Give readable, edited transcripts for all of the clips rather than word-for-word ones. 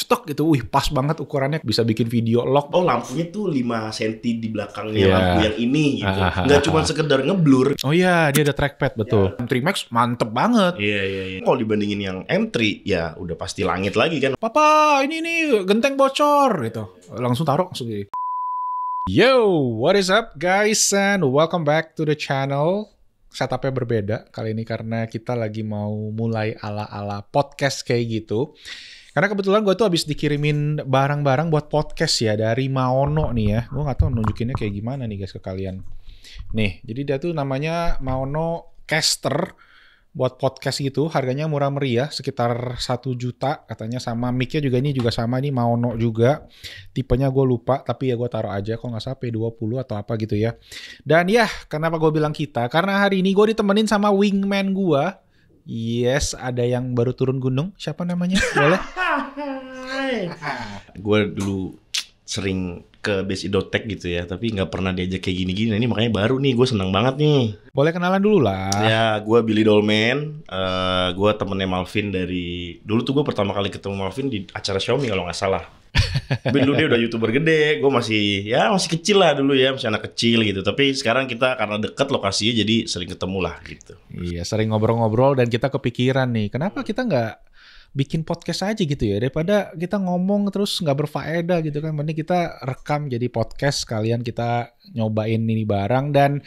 stek gitu. Wih, pas banget ukurannya, bisa bikin video log. Oh, lampunya tuh 5 cm di belakangnya lampu yang ini gitu. Nggak cuma sekedar ngeblur. Oh iya, dia ada trackpad, betul. M3 Max mantep banget. Iya. Kalau dibandingin yang M3, ya udah pasti langit lagi kan. Papa, ini nih genteng bocor gitu. Langsung taruh, langsung gitu. Yo, what is up guys, and welcome back to the channel. Setupnya berbeda kali ini karena kita lagi mau mulai ala-ala podcast kayak gitu. Karena kebetulan gue tuh habis dikirimin barang-barang buat podcast ya dari Maono nih ya. Gue gak tahu nunjukinnya kayak gimana nih guys ke kalian. Nih, jadi dia tuh namanya Maono Caster buat podcast gitu. Harganya murah meriah, sekitar 1 juta katanya, sama mic-nya juga, ini juga sama nih Maono juga. Tipenya gue lupa, tapi ya gue taruh aja, kok nggak salah P20 atau apa gitu ya. Dan ya, kenapa gue bilang kita? Karena hari ini gue ditemenin sama wingman gue. Yes, ada yang baru turun gunung. Siapa namanya? Boleh? Gue dulu sering ke base Idotech gitu ya, tapi nggak pernah diajak kayak gini-gini. Nah, ini makanya baru nih, gue senang banget nih. Boleh kenalan dulu lah. Ya, gue Billy Dolman. Gue temennya Malvin dari dulu tuh. Gue pertama kali ketemu Malvin di acara Xiaomi kalau nggak salah. Dulu dia udah YouTuber gede, gue masih kecil lah dulu ya, masih anak kecil gitu. Tapi sekarang kita karena deket lokasinya, jadi sering ketemu lah gitu. Iya, sering ngobrol-ngobrol dan kita kepikiran nih, kenapa kita nggak bikin podcast aja gitu ya, daripada kita ngomong terus nggak berfaedah gitu kan. Mending kita rekam jadi podcast, sekalian kita nyobain ini barang. Dan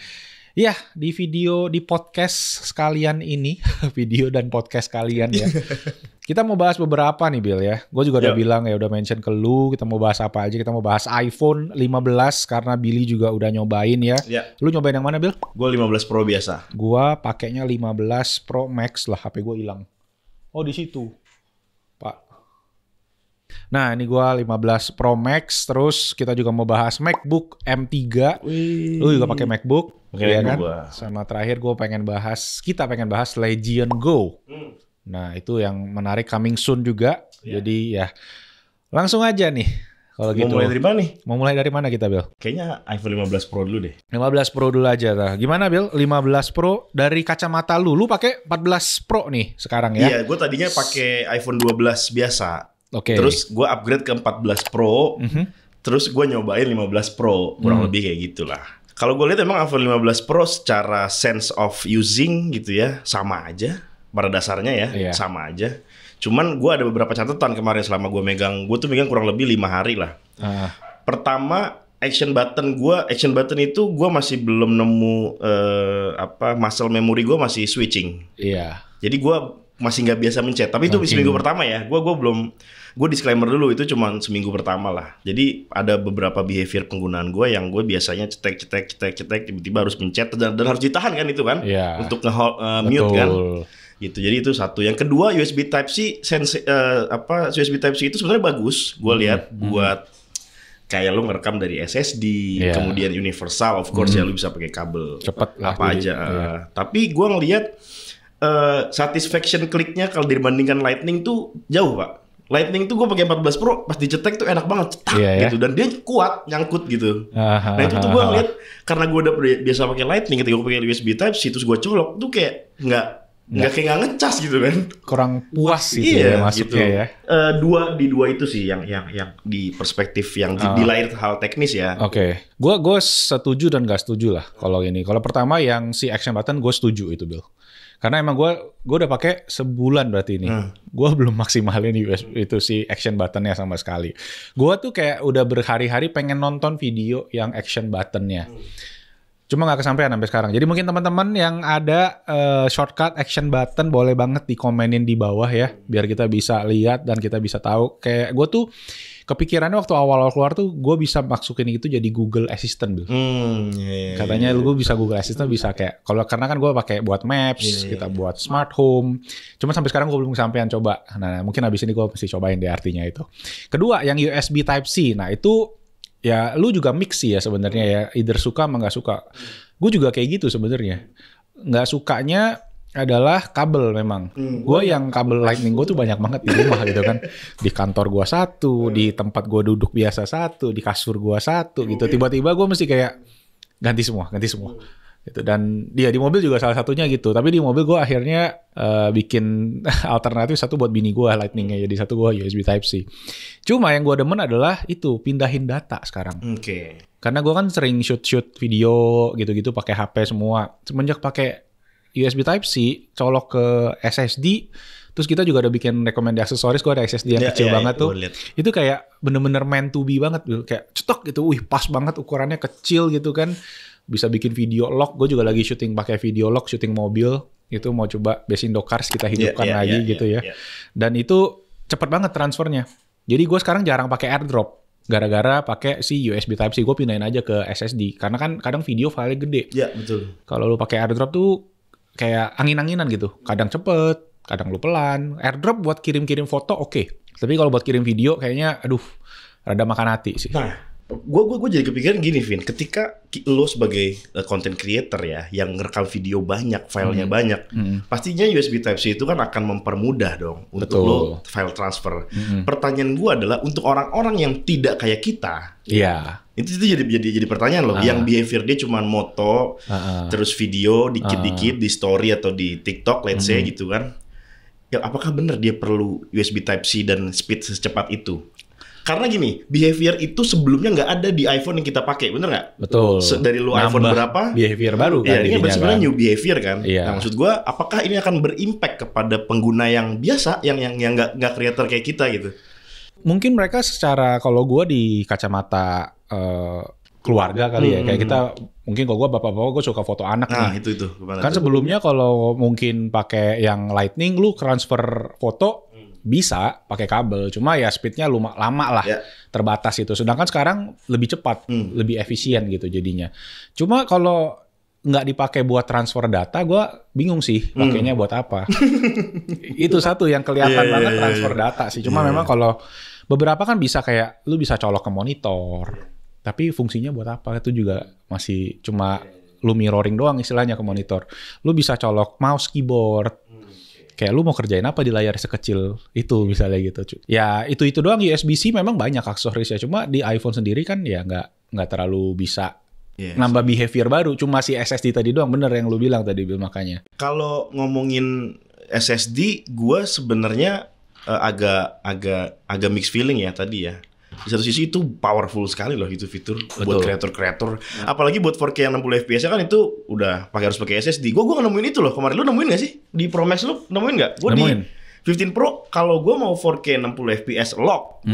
ya, di video, di podcast sekalian ini video dan podcast kalian ya, kita mau bahas beberapa nih Bill ya. Gue juga udah bilang ya, udah mention ke lu, kita mau bahas apa aja. Kita mau bahas iPhone 15 karena Billy juga udah nyobain ya. Lu nyobain yang mana Bill? Gue 15 Pro biasa. Gue pakainya 15 Pro Max lah, HP gue hilang. Oh, di situ Pak. Nah, ini gua 15 Pro Max. Terus kita juga mau bahas MacBook M3. Lu juga pakai MacBook, ya kan? Sama terakhir kita pengen bahas Legion Go. Nah, itu yang menarik, coming soon juga. Jadi ya, langsung aja nih. Kalau gitu. Mau mulai dari mana nih? Mau mulai dari mana kita, Bill? Kayaknya iPhone 15 Pro dulu deh. 15 Pro dulu aja lah. Gimana, Bill? 15 Pro dari kacamata lu pakai 14 Pro nih sekarang ya? Iya, gue tadinya pakai iPhone 12 biasa. Oke. Terus gue upgrade ke 14 Pro. Terus gue nyobain 15 Pro. Kurang lebih kayak gitulah. Kalau gue lihat emang iPhone 15 Pro secara sense of using gitu ya, sama aja. Pada dasarnya ya, sama aja. Cuman gue ada beberapa catatan kemarin selama gue megang. Gue tuh megang kurang lebih 5 hari lah. Pertama, action button itu gue masih belum nemu muscle memory gue masih switching. Iya. Jadi gue masih nggak biasa mencet. Tapi itu seminggu pertama ya. Gue disclaimer dulu, itu cuma seminggu pertama lah. Jadi ada beberapa behavior penggunaan gue yang gue biasanya cetek tiba-tiba harus mencet dan harus ditahan kan itu kan, untuk mute kan. Gitu. Jadi itu satu. Yang kedua, USB Type-C USB Type-C itu sebenarnya bagus. Gue lihat buat kayak lu ngerekam dari SSD, kemudian universal, of course ya, lu bisa pakai kabel cepet apa aja. Tapi gue ngelihat satisfaction kliknya kalau dibandingkan Lightning tuh jauh, Pak. Lightning tuh gue pakai 14 Pro, pas dicetek tuh enak banget, cetak gitu, dan dia kuat nyangkut gitu. Nah itu tuh gue ngeliat, karena gue udah biasa pakai Lightning, ketika gue pakai USB Type-C terus gue colok tuh kayak nggak ngecas gitu kan, kurang puas gitu ya masuknya gitu. Ya. Dua itu sih yang di perspektif yang di layar hal teknis ya. Oke. Gue setuju dan gak setuju lah kalau ini. Kalau pertama yang si action button gue setuju itu Bill. Karena emang gue udah pakai sebulan berarti ini. Gue belum maksimalin itu si action buttonnya sama sekali. Gue tuh kayak udah berhari-hari pengen nonton video yang action buttonnya. Cuma gak kesampaian sampai sekarang. Jadi mungkin teman-teman yang ada shortcut action button boleh banget dikomenin di bawah ya. Biar kita bisa lihat dan kita bisa tahu. Kayak gue tuh kepikirannya waktu awal-awal keluar tuh gue bisa masukin itu jadi Google Assistant Bill. Katanya lu bisa Google Assistant bisa kayak, karena kan gue pakai buat Maps, kita buat Smart Home. Cuma sampai sekarang gue belum kesampaian coba. Nah mungkin abis ini gue mesti cobain deh artinya itu. Kedua yang USB Type-C. Nah itu ya lu juga mix sih ya sebenarnya ya, either suka sama nggak suka. Gue juga kayak gitu sebenarnya. Nggak sukanya adalah kabel memang. Gue yang kabel Lightning gue tuh banyak banget di rumah gitu kan. Di kantor gue satu, di tempat gue duduk biasa satu, di kasur gue satu gitu. Tiba-tiba gue mesti kayak ganti semua. Itu. Dan dia di mobil juga salah satunya gitu. Tapi di mobil gue akhirnya bikin alternatif satu buat bini gue Lightning-nya, jadi satu gue USB Type-C. Cuma yang gue demen adalah itu pindahin data sekarang. Karena gue kan sering shoot video gitu-gitu pakai HP semua. Semenjak pakai USB Type-C, colok ke SSD, terus kita juga ada bikin rekomendasi aksesoris, gue ada SSD yang kecil banget tuh. Itu kayak bener-bener meant to be banget, kayak cetok gitu, pas banget ukurannya kecil gitu kan. Bisa bikin video log, gue juga lagi syuting pakai video log, syuting mobil, itu mau coba Basindo Cars kita hidupkan lagi gitu ya. Dan itu cepet banget transfernya. Jadi gue sekarang jarang pakai AirDrop. Gara-gara pakai si USB Type-C, gue pindahin aja ke SSD. Karena kan kadang video file gede. Iya, betul. Kalau lu pakai AirDrop tuh kayak angin-anginan gitu. Kadang cepet, kadang lu pelan. AirDrop buat kirim-kirim foto oke. Tapi kalau buat kirim video kayaknya aduh rada makan hati sih. Nah, gue jadi kepikiran gini, Vin. Ketika lo sebagai content creator ya, yang ngerekam video banyak, filenya banyak, pastinya USB Type-C itu kan akan mempermudah dong untuk lo file transfer. Pertanyaan gue adalah untuk orang-orang yang tidak kayak kita, itu jadi pertanyaan loh. Yang behavior dia cuma moto, terus video dikit-dikit di story atau di TikTok, let's say gitu kan. Ya, apakah benar dia perlu USB Type-C dan speed secepat itu? Karena gini, behavior itu sebelumnya nggak ada di iPhone yang kita pakai, bener nggak? Betul. Dari lu iPhone berapa? Behavior baru kan? Iya, ini sebenarnya new behavior kan. Iya. Nah, maksud gue, apakah ini akan berimpact kepada pengguna yang biasa, yang nggak creator kayak kita gitu? Mungkin mereka secara, kalau gue di kacamata keluarga kali ya, kayak kita mungkin kalau gue bapak-bapak gue suka foto anak nih. Itu. Kan sebelumnya kalau mungkin pakai yang Lightning, lu transfer foto bisa pakai kabel, cuma ya speednya lama lah, terbatas itu. Sedangkan sekarang lebih cepat, lebih efisien gitu jadinya. Cuma kalau nggak dipakai buat transfer data, gue bingung sih pakainya buat apa. Itu satu yang kelihatan banget transfer data sih. Cuma memang kalau beberapa kan bisa kayak lu bisa colok ke monitor, tapi fungsinya buat apa itu juga masih cuma lu mirroring doang istilahnya ke monitor. Lu bisa colok mouse, keyboard. Kayak lu mau kerjain apa di layar sekecil itu misalnya gitu. Ya itu doang. USB-C memang banyak aksesorisnya. Cuma di iPhone sendiri kan ya nggak terlalu bisa nambah behavior baru. Cuma si SSD tadi doang, bener yang lu bilang tadi Bill, makanya. Kalau ngomongin SSD, gue sebenarnya agak mixed feeling ya tadi ya. Di satu sisi itu powerful sekali loh itu fitur. Betul. Buat kreator-kreator. Apalagi buat 4K yang 60 fps kan itu udah harus pakai SSD. Gue nggak nemuin itu loh. Kemarin lu nemuin nggak sih? Di Pro Max lu nemuin nggak? Gue di 15 Pro kalau gue mau 4K 60 fps lock,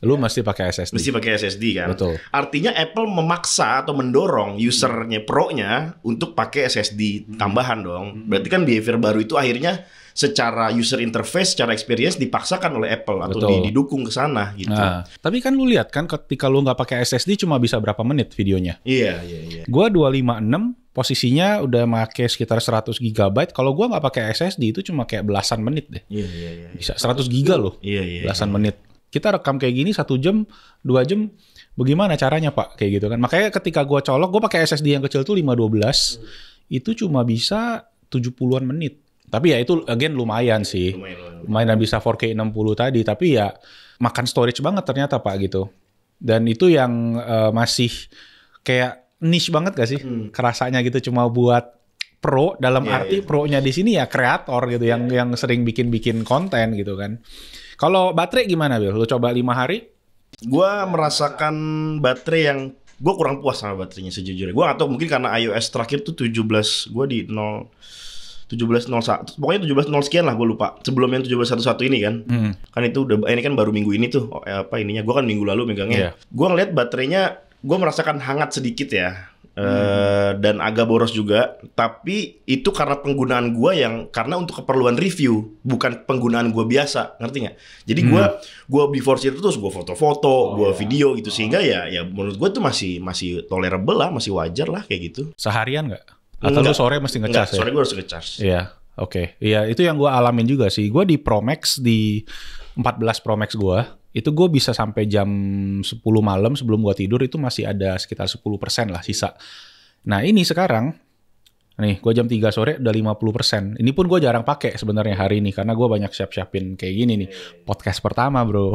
lu mesti pakai SSD. Mesti pakai SSD kan. Betul. Artinya Apple memaksa atau mendorong usernya Pro-nya untuk pakai SSD tambahan dong. Berarti kan behavior baru itu akhirnya secara user interface, secara experience dipaksakan oleh Apple atau didukung ke sana gitu. Nah, tapi kan lu lihat kan ketika lu nggak pakai SSD cuma bisa berapa menit videonya. Iya. Gua 256 posisinya udah pakai sekitar 100 GB. Kalau gua nggak pakai SSD itu cuma kayak belasan menit deh. Iya. Bisa 100 GB loh. Iya. Belasan menit. Kita rekam kayak gini 1 jam, 2 jam. Bagaimana caranya Pak? Kayak gitu kan. Makanya ketika gua colok, gua pakai SSD yang kecil tuh 512. Itu cuma bisa 70-an menit. Tapi ya itu again lumayan sih. Lumayan bisa 4K 60 tadi. Tapi ya makan storage banget ternyata Pak gitu. Dan itu yang masih kayak niche banget gak sih? Kerasanya gitu cuma buat pro dalam arti pro-nya di sini ya kreator gitu. Yang sering bikin konten gitu kan. Kalau baterai gimana Bill? Lu coba 5 hari? Gua merasakan baterai yang gue kurang puas sama baterainya sejujurnya. Gue gak tahu mungkin karena iOS terakhir tuh 17. Gue di 17.01, pokoknya 17.0 sekian lah gue lupa. Sebelum yang 17.11 ini kan. Kan itu udah, ini kan baru minggu ini tuh. Ininya, gue kan minggu lalu megangnya. Gue ngeliat baterainya, gue merasakan hangat sedikit ya. Dan agak boros juga. Tapi itu karena penggunaan gue karena untuk keperluan review, bukan penggunaan gue biasa, ngerti nggak? Jadi gue before itu terus gue foto-foto, gue video gitu. Sehingga ya menurut gue tuh masih tolerable lah, masih wajar lah kayak gitu. Seharian nggak? Atau lu sore mesti ngecas ya? Sore gue harus ngecas. Iya, oke. Iya, itu yang gue alamin juga sih. Gue di Pro Max, di 14 Pro Max gue, itu gue bisa sampai jam 10 malam sebelum gue tidur, itu masih ada sekitar 10% lah sisa. Nah ini sekarang, nih gue jam 3 sore udah 50%. Ini pun gue jarang pakai sebenarnya hari ini, karena gue banyak siap-siapin kayak gini nih. Podcast pertama bro.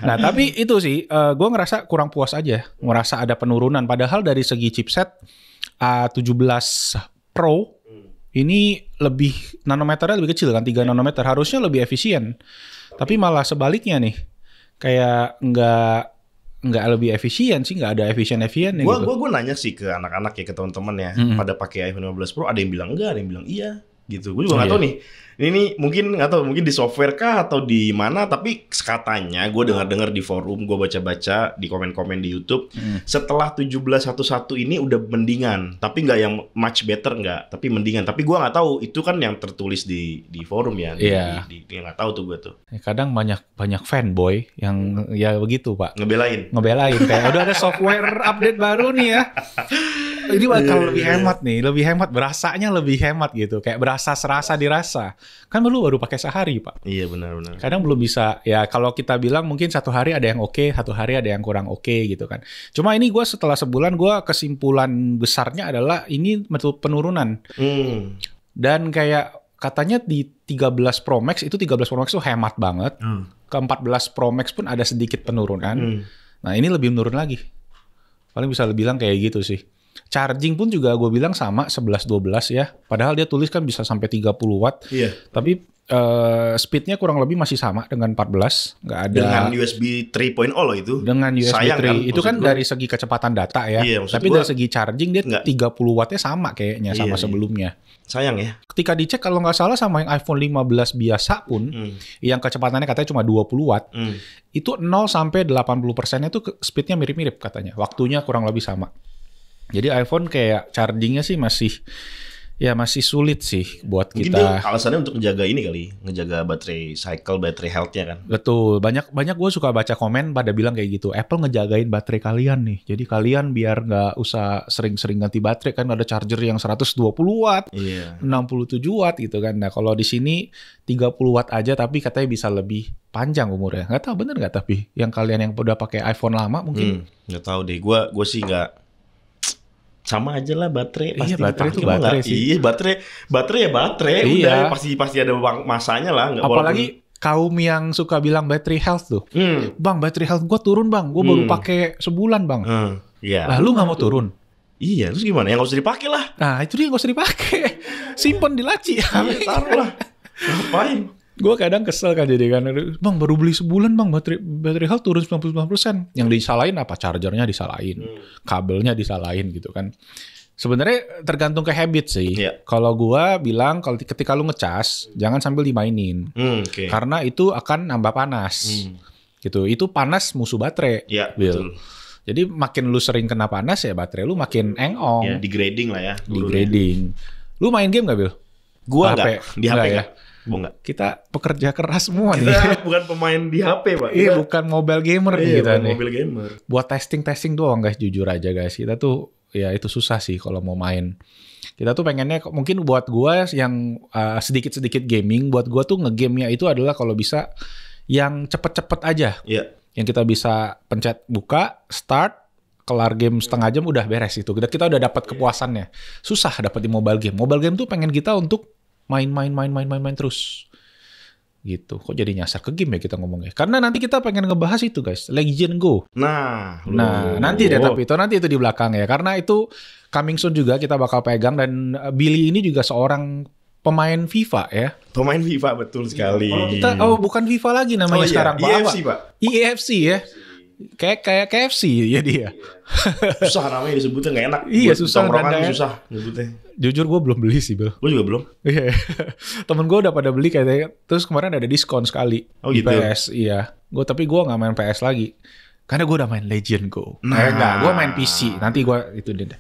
Nah tapi itu sih, gue ngerasa kurang puas aja. Ngerasa ada penurunan. Padahal dari segi chipset, A17 Pro ini lebih nanometernya lebih kecil kan, 3 nanometer, harusnya lebih efisien. Tapi malah sebaliknya nih, kayak nggak lebih efisien sih, nggak ada efisien-efisiennya gitu. Gue nanya sih ke anak-anak ya, ke teman-teman ya, pada pakai iPhone 15 Pro, ada yang bilang enggak, ada yang bilang iya gitu. Gue juga nggak tahu nih. Ini mungkin nggak tahu, mungkin di software kah atau di mana, tapi katanya gue dengar-dengar di forum, gue baca-baca di komen-komen di YouTube, setelah 17.11 ini udah mendingan, tapi nggak yang much better nggak, tapi mendingan. Tapi gue nggak tahu, itu kan yang tertulis di forum ya, di nggak tahu tuh gue tuh. Kadang banyak fanboy yang ya begitu Pak, ngebelain kayak udah ada software update baru nih ya. Ini bakal lebih hemat nih, lebih hemat, berasanya lebih hemat gitu, kayak serasa dirasa. Kan baru pakai sehari Pak. Iya benar. Kadang belum bisa, ya kalau kita bilang mungkin satu hari ada yang oke, satu hari ada yang kurang oke gitu kan. Cuma ini gue setelah sebulan, gue kesimpulan besarnya adalah ini penurunan. Dan kayak katanya di 13 Pro Max, itu 13 Pro Max tuh hemat banget. Ke 14 Pro Max pun ada sedikit penurunan. Nah ini lebih menurun lagi. Paling bisa bilang kayak gitu sih. Charging pun juga gue bilang sama 11-12 ya. Padahal dia tulis kan bisa sampai 30 watt. Iya. Tapi speednya kurang lebih masih sama dengan 14. Nggak ada. Dengan USB 3.0 loh itu. Dengan USB 3. Kan, itu kan dari segi kecepatan data ya. Iya, tapi dari segi charging dia 30 wattnya sama kayaknya sama sebelumnya. Sayang ya. Ketika dicek kalau nggak salah sama yang iPhone 15 biasa pun, yang kecepatannya katanya cuma 20 watt, itu 0 sampai 80%-nya itu speednya mirip-mirip katanya. Waktunya kurang lebih sama. Jadi iPhone kayak chargingnya sih masih sulit sih buat mungkin kita. Mungkin alasannya untuk ngejaga ini kali, ngejaga baterai cycle, baterai health-nya kan. Betul, banyak gue suka baca komen pada bilang kayak gitu. Apple ngejagain baterai kalian nih. Jadi kalian biar nggak usah sering-sering ganti baterai, kan ada charger yang 120 watt, 67 watt gitu kan. Nah kalau di sini 30 watt aja, tapi katanya bisa lebih panjang umurnya. Nggak tahu bener nggak, tapi yang kalian yang udah pakai iPhone lama mungkin. Nggak tahu deh, gue sih nggak. Sama aja lah baterai, pasti baterai itu baterai sih. Iya, baterai ya baterai. Udah pasti ada masanya lah. Apalagi kaum yang suka bilang battery health tuh. Bang, battery health gue turun bang, gue baru pakai sebulan bang. Lah lu nggak mau turun? Iya, terus gimana? Yang nggak usah dipakai lah. Nah itu dia, nggak usah dipakai. Simpen di laci. Taruh lah. Ngapain? Gue kadang kesel kan jadi kan, bang baru beli sebulan bang, battery health turun 99%. Yang disalahin apa? Chargernya disalahin, kabelnya disalahin gitu kan. Sebenarnya tergantung ke habit sih. Kalau gue bilang kalau ketika lu ngecas, jangan sambil dimainin, karena itu akan nambah panas. Gitu. Itu panas musuh baterai. Betul. Jadi makin lu sering kena panas ya baterai lu makin engong. Ya, degrading lah ya. Degrading. Lu main game gak Bil? Gua nggak. Di HP ya. Kita pekerja keras semua nih. Kita bukan pemain di HP Pak. Iya, bukan mobile gamer nih kita nih. Mobile gamer. Buat testing doang guys, jujur aja guys. Kita tuh ya itu susah sih kalau mau main. Kita tuh pengennya mungkin buat gua yang sedikit-sedikit gaming, buat gua tuh nge-game-nya itu adalah kalau bisa yang cepet-cepet aja. Yang kita bisa pencet buka, start, kelar game setengah jam udah beres itu. Kita udah dapat kepuasannya. Susah dapat di mobile game. Mobile game tuh pengen kita untuk main terus gitu. Kok jadi nyasar ke game ya kita ngomongnya? Karena nanti kita pengen ngebahas itu guys, Legend Go. Nah nanti deh, tapi nanti itu di belakang ya, karena itu coming soon juga kita bakal pegang. Dan Billy ini juga seorang pemain FIFA ya. Pemain FIFA, betul sekali. Bukan FIFA lagi namanya sekarang, EFC Pak. EFC ya. Kayak KFC ya dia. Susah namanya disebutnya, nggak enak. Iya, susah. Susah nyebutnya. Jujur gue belum beli sih Bel. Gue juga belum. Iya. Temen gue udah pada beli kayaknya. Terus kemarin ada diskon sekali. Gitu? PS, iya. Tapi gue nggak main PS lagi. Karena gue udah main Legend Go. Enggak, gue main PC. Nanti gue itu deh.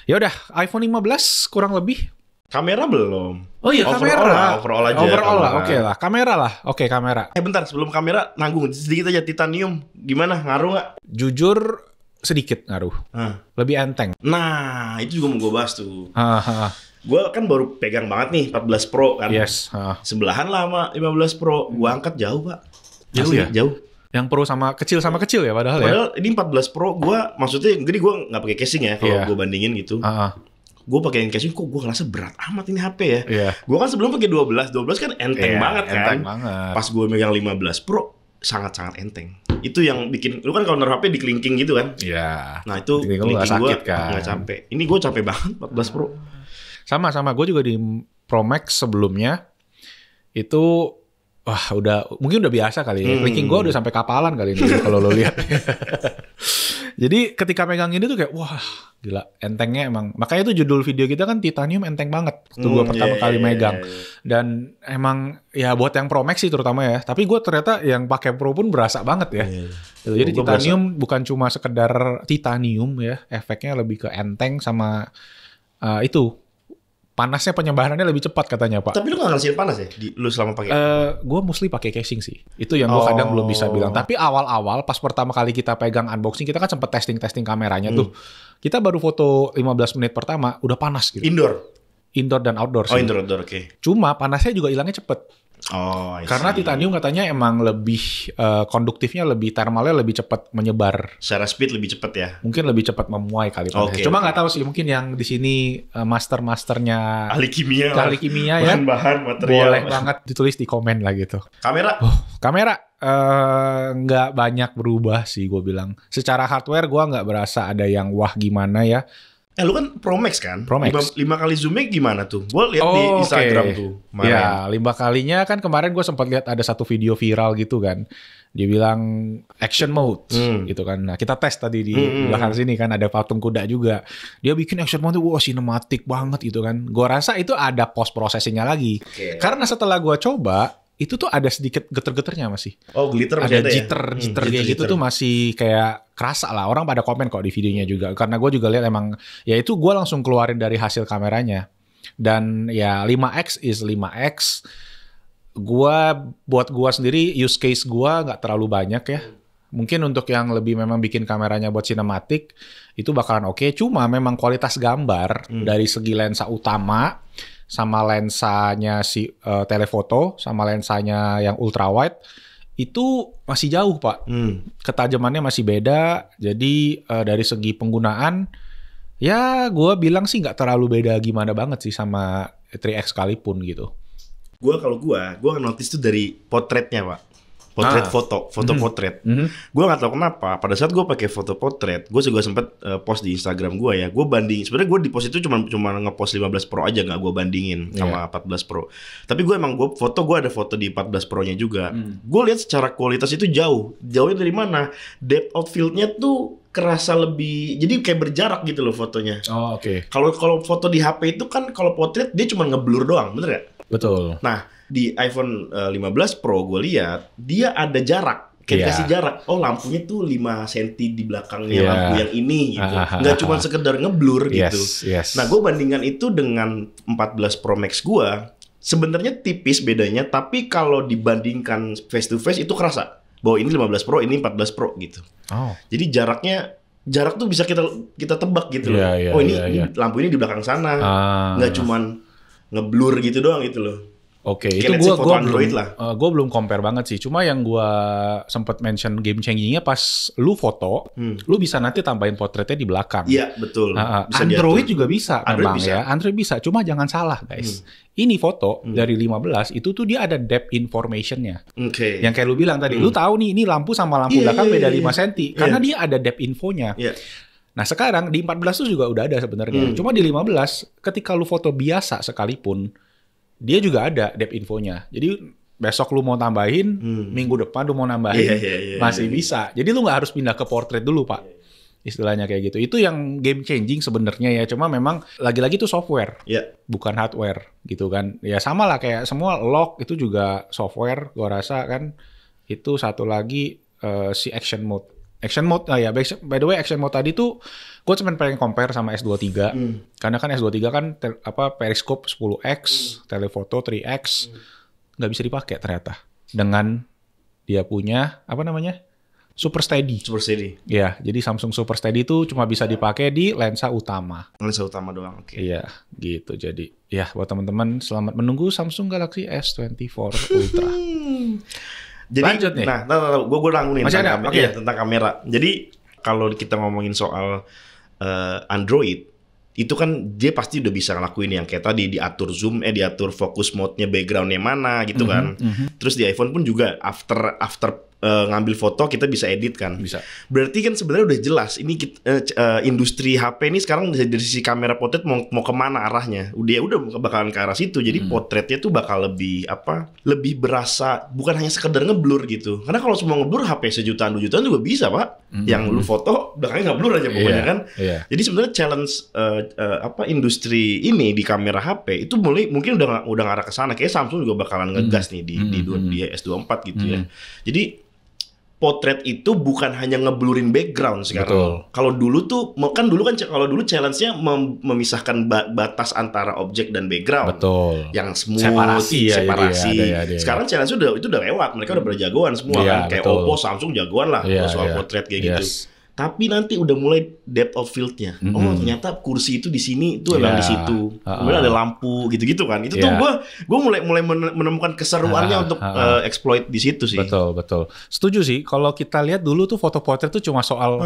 Ya udah, iPhone 15 kurang lebih. Kamera belum. Oh iya, kamera. Overall aja. Overall lah, oke lah. Kamera lah. Oke, kamera. Bentar, sebelum kamera nanggung sedikit aja, titanium. Gimana, ngaruh nggak? Jujur sedikit ngaruh. Lebih enteng. Nah, itu juga mau gue bahas tuh. Gue kan baru pegang banget nih 14 Pro kan. Yes. Sebelahan lah sama 15 Pro. Gue angkat jauh Pak. Jauh ya? Jauh. Yang Pro sama kecil ya padahal ya. Padahal ini 14 Pro gue, maksudnya jadi gue nggak pakai casing ya kalau gue bandingin gitu. Gue pakai casing, kok gue ngerasa berat amat ini HP ya. Gue kan sebelum pakai 12 kan enteng banget kan. Enteng banget. Pas gue megang 15 Pro sangat-sangat enteng. Itu yang bikin, lu kan kalau naruh HP di kelingking gitu kan? Iya. Nah itu kelingking kelingking sakit gue kan. nggak capek. Ini gue capek banget 14 Pro. Sama gue juga di Pro Max sebelumnya itu mungkin udah biasa kali ya. Kelingking gue udah sampai kapalan kali ini kalau lo lihat. Jadi ketika megang ini tuh kayak wah gila entengnya emang. Makanya itu judul video kita kan titanium enteng banget waktu gue pertama kali megang. Dan emang ya buat yang Pro Max sih terutama ya. Tapi gue ternyata yang pakai Pro pun berasa banget ya. Jadi titanium bukan cuma sekedar titanium ya. Efeknya lebih ke enteng sama itu. Panasnya penyebarannya lebih cepat katanya Pak. Tapi lu gak ngerasain panas ya? Lu selama pakai? Gue mostly pakai casing sih. Itu yang gue kadang belum bisa bilang. Tapi awal-awal pas pertama kali kita pegang unboxing, kita kan sempat testing kameranya tuh. Kita baru foto 15 menit pertama, udah panas gitu. Indoor dan outdoor sih. Indoor, oke. Cuma panasnya juga hilangnya cepet. Karena see. titanium katanya emang lebih konduktifnya, thermalnya lebih cepat menyebar. Secara speed lebih cepat ya? Mungkin lebih cepat memuai kali. Cuma nggak tahu sih, mungkin yang di sini masternya ahli kimia ya, bahan material. Boleh banget ditulis di komen lah gitu. Kamera nggak banyak berubah sih gue bilang. Secara hardware gue nggak berasa ada yang wah gimana ya. Lu kan Pro Max kan? Pro Max. 5 kali zoomnya gimana tuh? Gue lihat di Instagram tuh. Ya, 5 kalinya kan kemarin gue sempat lihat ada satu video viral gitu kan. Dia bilang action mode gitu kan. Nah kita tes tadi di belakang sini kan ada patung kuda juga. Dia bikin action mode wah sinematik banget gitu kan. Gue rasa itu ada post processingnya lagi. Karena setelah gue coba itu tuh ada sedikit geter-geternya masih. Glitter ada masih jitter kayak gitu tuh masih kayak kerasa lah. Orang pada komen kok di videonya juga. Karena gue juga lihat emang ya itu gue langsung keluarin dari hasil kameranya. Dan ya 5x is 5x. Buat gue sendiri use case gue nggak terlalu banyak ya. Mungkin untuk yang lebih memang bikin kameranya buat sinematik itu bakalan oke. Cuma memang kualitas gambar dari segi lensa utama sama lensanya si telefoto sama lensanya yang ultra wide itu masih jauh Pak. Ketajamannya masih beda. Jadi dari segi penggunaan ya gue bilang sih nggak terlalu beda gimana banget sih sama 3X sekalipun gitu. Gue notice tuh dari potretnya Pak. Foto potret. Gue nggak tahu kenapa. Pada saat gue pakai foto potret, gue juga sempat post di Instagram gue ya. Gue banding. Sebenarnya gue di post itu cuma ngepost 15 Pro aja, nggak gue bandingin sama 14 Pro. Tapi gue emang gue ada foto di 14 Pro-nya juga. Gue lihat secara kualitas itu jauhnya dari mana? Depth of field-nya tuh kerasa lebih, jadi kayak berjarak gitu loh fotonya. Kalau foto di HP itu kan kalau potret dia cuma ngeblur doang, bener gak? Betul. Nah di iPhone 15 Pro gue lihat dia ada jarak, kayak dikasih jarak. Lampunya tuh 5 cm di belakangnya lampu yang ini gitu. Nggak cuma sekedar ngeblur gitu. Nah gue bandingkan itu dengan 14 Pro Max gue, sebenarnya tipis bedanya, tapi kalau dibandingkan face to face itu kerasa bahwa ini 15 Pro, ini 14 Pro gitu. Jadi jarak tuh bisa kita tebak gitu loh. Ini lampu ini di belakang sana, nggak cuman ngeblur gitu doang gitu loh. Itu gue belum compare banget sih. Cuma yang gue sempat mention game changingnya pas lu foto, lu bisa nanti tambahin potretnya di belakang. Iya betul. Android juga bisa memang ya. Android bisa. Cuma jangan salah guys. Ini foto dari 15 itu tuh dia ada depth informationnya. Yang kayak lu bilang tadi, lu tahu nih ini lampu sama lampu belakang beda 5 cm karena dia ada depth infonya. Nah sekarang di 14 tuh juga udah ada sebenarnya. Cuma di 15 ketika lu foto biasa sekalipun dia juga ada depth infonya. Jadi besok lu mau tambahin, minggu depan lu mau nambahin, masih bisa. Jadi lu nggak harus pindah ke portrait dulu Pak. Istilahnya kayak gitu. Itu yang game changing sebenarnya ya. Cuma memang lagi-lagi itu software, bukan hardware gitu kan. Ya sama lah kayak semua lock itu juga software. Gua rasa kan itu satu lagi si action mode. Action mode, by the way action mode tadi tuh gue cuma pengen compare sama S23 karena kan S23 kan periscope 10x, telephoto 3x nggak bisa dipakai ternyata dengan dia punya Super Steady. Ya, jadi Samsung Super Steady itu cuma bisa dipakai di lensa utama. Lensa utama doang, Iya, gitu. Jadi ya buat teman-teman selamat menunggu Samsung Galaxy S24 Ultra. Jadi, lanjut nih. Nah, gue rangkumin tentang kamera. Jadi kalau kita ngomongin soal Android, itu kan dia pasti udah bisa ngelakuin yang kayak tadi diatur zoom, diatur fokus mode-nya, background-nya mana gitu kan. Terus di iPhone pun juga after ngambil foto, kita bisa edit kan. Bisa. Berarti kan sebenarnya udah jelas ini industri HP ini sekarang dari sisi kamera potret mau kemana arahnya. Udah bakalan ke arah situ. Jadi potretnya tuh bakal lebih berasa bukan hanya sekedar ngeblur gitu. Karena kalau semua ngeblur HP sejutaan 2 jutaan juga bisa, Pak. Yang lu foto belakangnya nggak blur aja pokoknya kan. Jadi sebenarnya challenge industri ini di kamera HP itu mungkin udah ngarah ke sana. Kayak Samsung juga bakalan ngegas nih di S24 gitu ya. Jadi potret itu bukan hanya ngeblurin background sekarang. Kalau dulu kalau dulu challenge-nya memisahkan batas antara objek dan background. Betul. Yang smooth, separasi. Sekarang challenge itu udah lewat. Mereka udah berjagoan semua kan. Kayak Oppo, Samsung jagoan lah soal potret kayak gitu. Tapi nanti udah mulai depth of field-nya. Oh, ternyata kursi itu di sini, itu emang di situ. Kemudian ada lampu gitu-gitu kan. Itu tuh gue mulai menemukan keseruannya untuk exploit di situ sih. Betul. Setuju sih. Kalau kita lihat dulu tuh foto portrait tuh cuma soal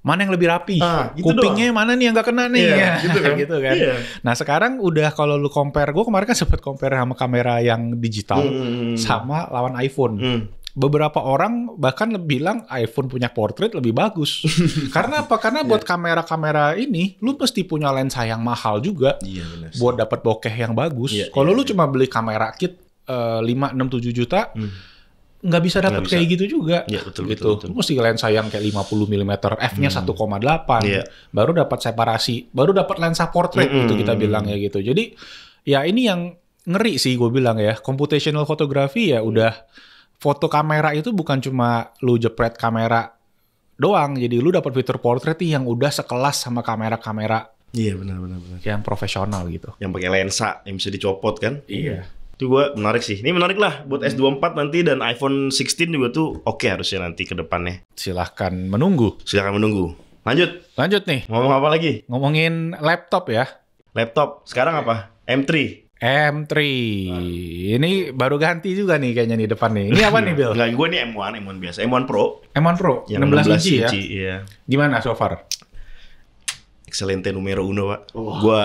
mana yang lebih rapi, gitu kupingnya doang. mana nih yang gak kena nih, gitu kan. Nah sekarang udah kalau lu compare, gue kemarin kan sempat compare sama kamera yang digital sama lawan iPhone. Beberapa orang bahkan bilang iPhone punya portrait lebih bagus. Karena apa? Karena buat kamera-kamera ini, lu mesti punya lensa yang mahal juga buat dapat bokeh yang bagus. Kalau lu cuma beli kamera kit 5, 6, 7 juta, nggak bisa dapat kayak gitu juga. Betul. Lu mesti lensa yang kayak 50 mm, f-nya 1,8, baru dapat separasi, baru dapat lensa portrait gitu kita bilang ya gitu. Jadi ya ini yang ngeri sih gue bilang ya. Computational photography ya udah. Foto kamera itu bukan cuma lu jepret kamera doang, jadi lu dapat fitur portrait yang udah sekelas sama kamera-kamera. Iya benar. Yang profesional gitu. Yang pakai lensa yang bisa dicopot kan? Iya. Itu gue menarik sih. Ini menarik lah buat S24 nanti dan iPhone 16 juga tuh oke harusnya nanti ke depannya. Silahkan menunggu. Lanjut nih. Ngomong apa lagi? Ngomongin laptop ya. Laptop. Sekarang apa? M3. Ini baru ganti juga nih kayaknya nih depan nih. Ini apa nih Bill? Enggak, gue nih M1 biasa. M1 Pro. M1 Pro, yang 16 inci ya? Iya. Gimana so far? Excelente numero uno, Pak. Gue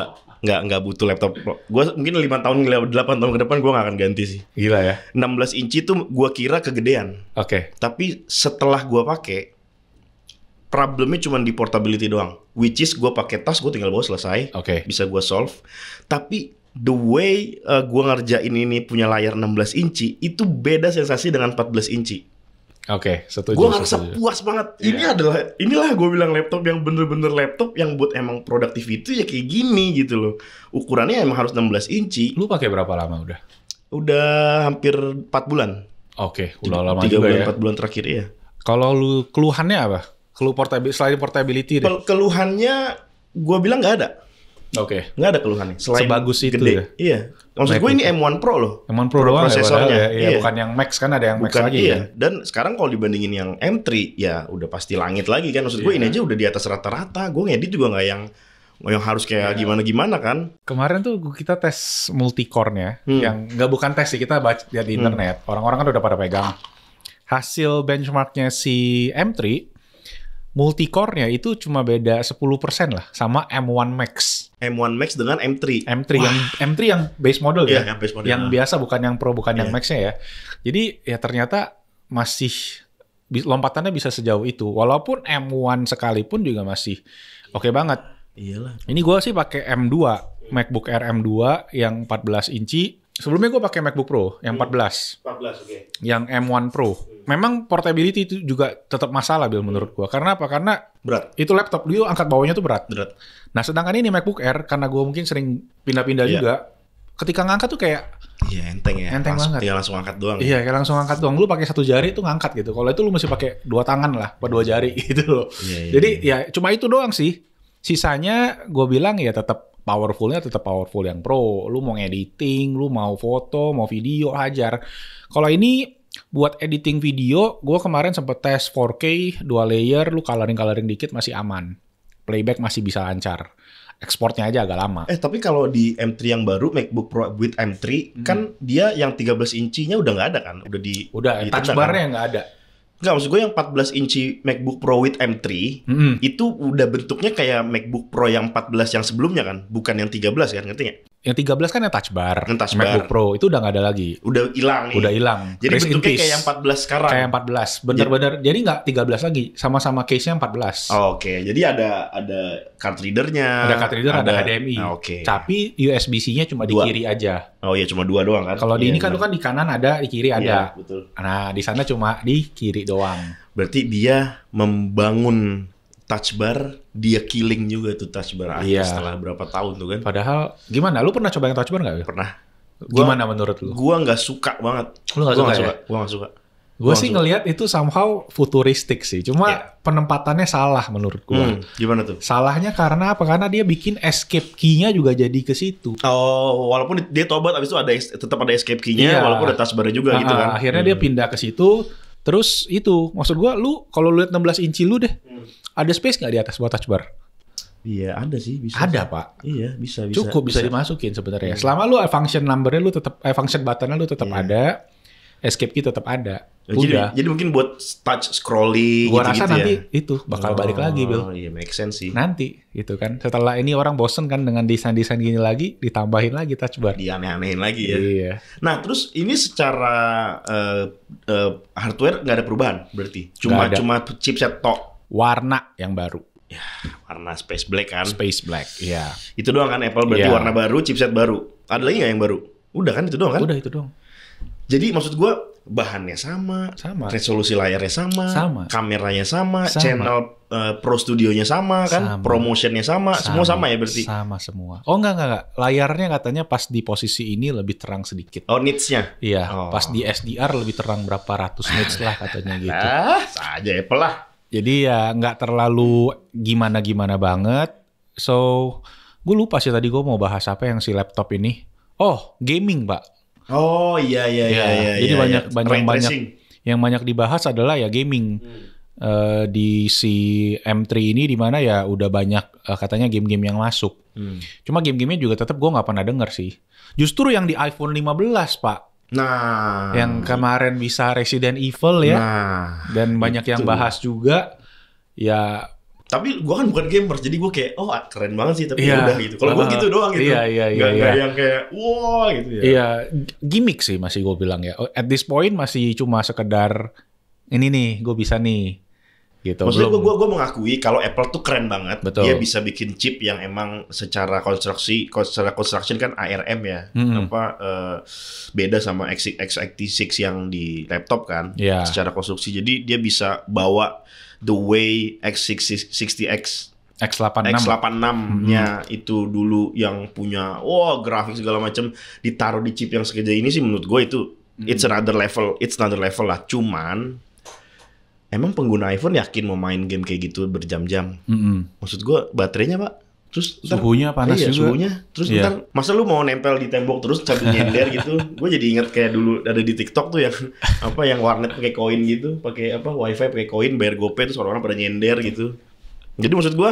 nggak butuh laptop Pro. Gue mungkin 8 tahun ke depan gue nggak akan ganti sih. Gila ya? 16 inci tuh gue kira kegedean. Oke. Tapi setelah gue pakai, problemnya cuma di portability doang. Which is gue pakai tas, gue tinggal bawa selesai. Bisa gue solve. Tapi the way gue ngerjain ini punya layar 16 inci itu beda sensasi dengan 14 inci. Setuju. Gue ngerasa puas banget. Inilah gue bilang laptop yang bener-bener laptop yang buat emang productivity ya kayak gini gitu loh. Ukurannya emang harus 16 inci. Lu pakai berapa lama udah? Udah hampir 4 bulan. Udah lama 3 juga bulan, ya. 4 bulan terakhir ya. Kalau lu keluhannya apa? Selain portability deh. Keluhannya gue bilang nggak ada. Nggak ada keluhannya. Selain sebagus itu gede. ya? Iya. Maksud gue ini M1 Pro loh. M1 Pro doang prosesornya. Ya, bukan yang Max kan, ada yang Max lagi. Iya. Kan? Dan sekarang kalau dibandingin yang M3 ya udah pasti langit lagi kan. Maksud gue ini aja udah di atas rata-rata. Gue ngedit juga nggak yang harus kayak gimana-gimana kan. Kemarin tuh kita tes multicore-nya. Yang nggak bukan tes sih, kita baca di internet. Orang-orang kan udah pada pegang. Hasil benchmarknya si M3 multicore-nya itu cuma beda 10% lah sama M1 Max. M1 Max dengan M3. M3 yang base model ya. Yang base model. Yang biasa, bukan yang Pro, bukan yang Max-nya ya. Jadi ya ternyata masih lompatannya bisa sejauh itu. Walaupun M1 sekalipun juga masih oke banget. Iyalah. Ini gue sih pakai M2, MacBook Air M2 yang 14 inci. Sebelumnya gue pakai MacBook Pro yang 14. 14, Yang M1 Pro. Memang portability itu juga tetap masalah Bill menurut gue. Karena apa? Karena berat. Itu laptop dia angkat bawahnya tuh berat. Nah, sedangkan ini MacBook Air karena gue mungkin sering pindah-pindah juga. Ketika ngangkat tuh kayak enteng ya. Enteng banget. Tinggal langsung angkat doang. Iya, kayak langsung angkat doang. Lu pakai 1 jari tuh ngangkat gitu. Kalau itu lu mesti pakai 2 tangan lah, 2 jari gitu loh. Jadi ya cuma itu doang sih. Sisanya gue bilang ya tetap powerful yang Pro. Lu mau editing, lu mau foto, mau video, hajar. Kalau ini buat editing video, gue kemarin sempet tes 4K, 2 layer, lu coloring dikit masih aman. Playback masih bisa lancar. Ekspornya aja agak lama. Tapi kalau di M3 yang baru, MacBook Pro with M3, kan dia yang 13 incinya udah nggak ada kan? Udah touch bar-nya nggak ada. Enggak, maksud gue yang 14 inci MacBook Pro with M3 itu udah bentuknya kayak MacBook Pro yang 14 yang sebelumnya kan, bukan yang 13 kan, ngerti nggak? Yang 13 kan yang touch bar. Yang touch MacBook bar. Pro itu udah nggak ada lagi. Udah hilang nih. Udah hilang. Jadi Rest in bentuknya peace. kayak yang 14 sekarang. Kayak yang 14. Bener-bener. Jadi nggak 13 lagi. Sama-sama case-nya 14. Oke, jadi ada card readernya. Ada card reader, ada HDMI. Oke. Tapi USB-C-nya cuma di Dua. kiri aja. Oh iya, cuma 2 doang kan? Kalau di Iya, ini kan benar. lu kan di kanan ada, di kiri ada. Iya, betul. Nah, di sana cuma di kiri doang. Berarti dia membangun touch bar, dia killing juga tuh touch bar akhir Iya. setelah berapa tahun tuh kan? Padahal gimana? Lu pernah coba yang touch bar nggak? Pernah. Gimana menurut lu? Gua nggak suka banget. Lu nggak Gua suka nggak ya? suka. Gua nggak suka. Gue sih ngelihat itu somehow futuristik sih. Cuma Iya. penempatannya salah menurut gue. Gimana tuh? Salahnya karena apa? Karena dia bikin escape key-nya juga jadi ke situ. Oh, walaupun dia tobat abis itu tetap ada escape key-nya, Iya. walaupun ada touch bar juga gitu kan? Akhirnya dia pindah ke situ. Terus itu, maksud gue, lu kalau lu lihat 16 inci lu deh, ada space nggak di atas buat touch bar? Iya, ada sih, bisa. Ada pak. Iya, bisa. Cukup bisa dimasukin sebenarnya. Selama lu function numbernya lu tetap, function buttonnya lu tetap ada, escape key tetap ada. Udah. Jadi mungkin buat touch scrolling Gua gitu-gitu rasa nanti ya. itu bakal balik lagi, Bill. Oh iya, make sense sih. Nanti gitu kan. Setelah ini orang bosen kan dengan desain-desain gini lagi, ditambahin lagi touch bar. Dianeh-anehin lagi ya. Iya. Nah, terus ini secara hardware nggak ada perubahan berarti. Cuma Nggak ada. cuma chipset tok. Warna yang baru. Warna space black kan. Space black. Iya. Itu doang kan Apple berarti Iya. warna baru, chipset baru. Ada lagi nggak yang baru? Udah kan itu doang kan? Udah itu dong. Jadi maksud gua bahannya sama, Sama. resolusi layarnya sama, Sama. kameranya sama, Sama. channel Pro Studionya sama kan, Sama. promotionnya sama, semua sama ya berarti. Sama semua. Oh enggak. Layarnya katanya pas di posisi ini lebih terang sedikit. Oh, nits-nya. Iya, Oh. pas di SDR lebih terang berapa ratus nits lah katanya gitu. Saja Apple lah. Jadi ya nggak terlalu gimana-gimana banget. So, gue lupa sih tadi gue mau bahas apa yang si laptop ini. Oh, gaming, Pak. Oh iya. Jadi iya. banyak Ray tracing. yang banyak dibahas adalah ya gaming. Di si M3 ini di mana ya udah banyak katanya game-game yang masuk. Cuma game-gamenya juga tetap gue nggak pernah denger sih. Justru yang di iPhone 15 Pak, Nah, yang kemarin bisa Resident Evil ya, dan banyak yang bahas juga. Ya, tapi gue kan bukan gamer, jadi gue kayak keren banget sih, tapi Iya. udah gitu. Kalau gue gitu doang gitu. Iya. Nggak yang kayak wah gitu ya. Iya, gimmick sih masih gue bilang ya. At this point masih cuma sekedar ini nih, gue bisa nih. Gitu. Maksudnya Belum- gue mengakui kalau Apple tuh keren banget. Betul. Dia bisa bikin chip yang emang secara construction kan ARM ya. Beda sama x86 yang di laptop kan. Iya. Secara konstruksi. Jadi dia bisa bawa the way x60X X86. X86-nya itu dulu yang punya grafik segala macam ditaruh di chip yang segede ini sih menurut gue itu it's another level lah. Cuman emang pengguna iPhone yakin mau main game kayak gitu berjam-jam? Maksud gue baterainya Pak, terus ntar- Suhunya panas iya, juga. suhunya. Terus Iya. ntar masa lu mau nempel di tembok terus sambil nyender gitu? Gue jadi inget kayak dulu ada di TikTok tuh yang yang warnet pakai koin gitu, pakai WiFi pakai koin bayar GoPay terus orang-orang pada nyender gitu. Jadi maksud gue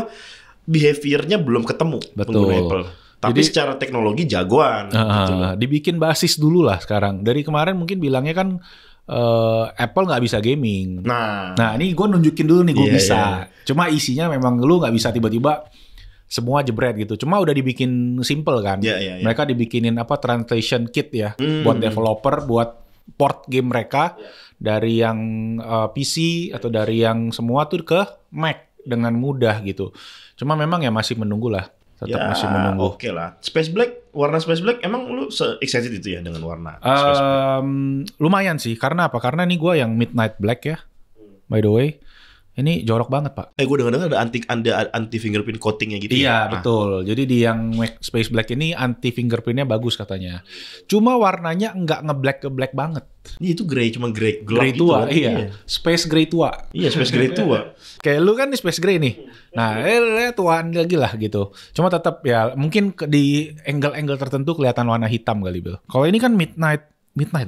behaviornya belum ketemu Betul. pengguna Apple. Tapi Jadi- secara teknologi jagoan. gitu loh. Dibikin basis dulu lah sekarang. Dari kemarin mungkin bilangnya kan Apple nggak bisa gaming. Nah, Nah, ini gue nunjukin dulu nih gue Iya, bisa. iya. Cuma isinya memang lu nggak bisa tiba-tiba semua jebret gitu. Cuma udah dibikin simple kan. Iya. Mereka dibikinin translation kit ya buat developer, buat port game mereka dari yang PC atau dari yang semua tuh ke Mac dengan mudah gitu. Cuma memang ya masih menunggu lah. Tetap masih menunggu. Oke lah. Warna Space Black emang lu se-excited itu ya dengan warna Space Black? Lumayan sih. Karena apa? Karena nih gue yang Midnight Black ya. By the way. Ini jorok banget, Pak. Gue dengar-dengar ada anti fingerprint coatingnya gitu Iya, ya. betul. Jadi di yang Mac Space Black ini anti fingerprintnya bagus katanya. Cuma warnanya nggak nge-black banget. Ini itu grey, cuma grey gelap Grey gitu tua, kan. iya. Space grey tua. Iya, Space grey tua. Kayak lu kan di Space Grey nih. Nah, tuaan lagi lah gitu. Cuma tetap ya mungkin di angle-angle tertentu kelihatan warna hitam kali, Bill. Kalau ini kan Midnight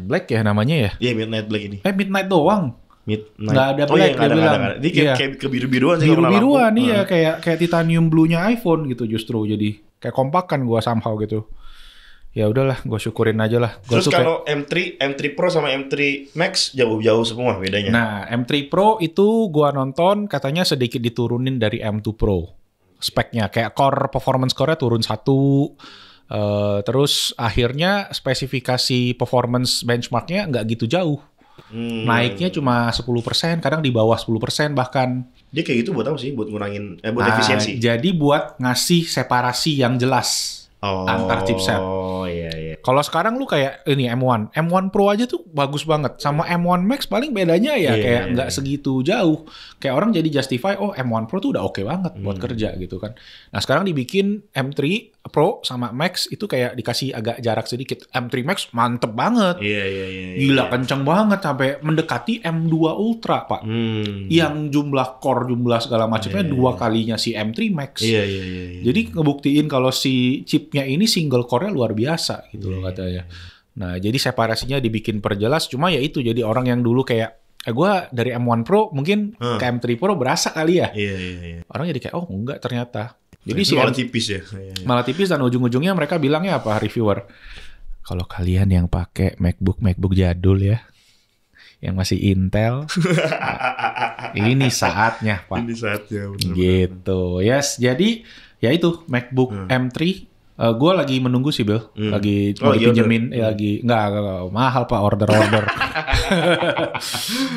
Black ya namanya ya. Iya, Midnight Black ini. Midnight doang. Midnight. Nggak ada black, nggak dia bilang. ada. Ini Iya. kayak kebiru-biruan sih warna Biru-biruan lampu. iya kayak titanium blue-nya iPhone gitu justru. Jadi kayak kompakan gua somehow gitu. Ya udahlah, gue syukurin aja lah. Gua Terus suka. kalau M3 Pro sama M3 Max jauh-jauh semua bedanya. Nah, M3 Pro itu gua nonton katanya sedikit diturunin dari M2 Pro. Speknya kayak performance core-nya turun 1, Terus akhirnya spesifikasi performance benchmarknya nggak gitu jauh. Naiknya cuma 10%, kadang di bawah 10% bahkan. Dia kayak gitu buat apa sih? Buat ngurangin, buat efisiensi? Jadi buat ngasih separasi yang jelas antar chipset. Oh iya. Kalau sekarang lu kayak ini M1 Pro aja tuh bagus banget. Sama M1 Max paling bedanya ya kayak nggak segitu jauh. Kayak orang jadi justify, M1 Pro tuh udah oke banget buat kerja gitu kan. Nah sekarang dibikin M3 Pro sama Max itu kayak dikasih agak jarak sedikit. M3 Max mantep banget. Iya. Gila kenceng banget sampai mendekati M2 Ultra Pak. Yang jumlah core, jumlah segala macamnya 2 kalinya si M3 Max. Iya. Jadi ngebuktiin kalau si chipnya ini single core-nya luar biasa gitu loh katanya. Nah jadi separasinya dibikin perjelas. Cuma ya itu jadi orang yang dulu kayak gue dari M1 Pro mungkin ke M3 Pro berasa kali ya. Iya. Orang jadi kayak enggak ternyata. Jadi si malah tipis ya. Malah tipis dan ujung-ujungnya mereka bilangnya apa reviewer? Kalau kalian yang pakai MacBook jadul ya, yang masih Intel, ini saatnya Pak. Ini saatnya. Bener-bener. Gitu. Yes. Jadi ya itu MacBook M3. Gue lagi menunggu sih Bill, lagi mau dipinjemin, lagi nggak mahal Pak order.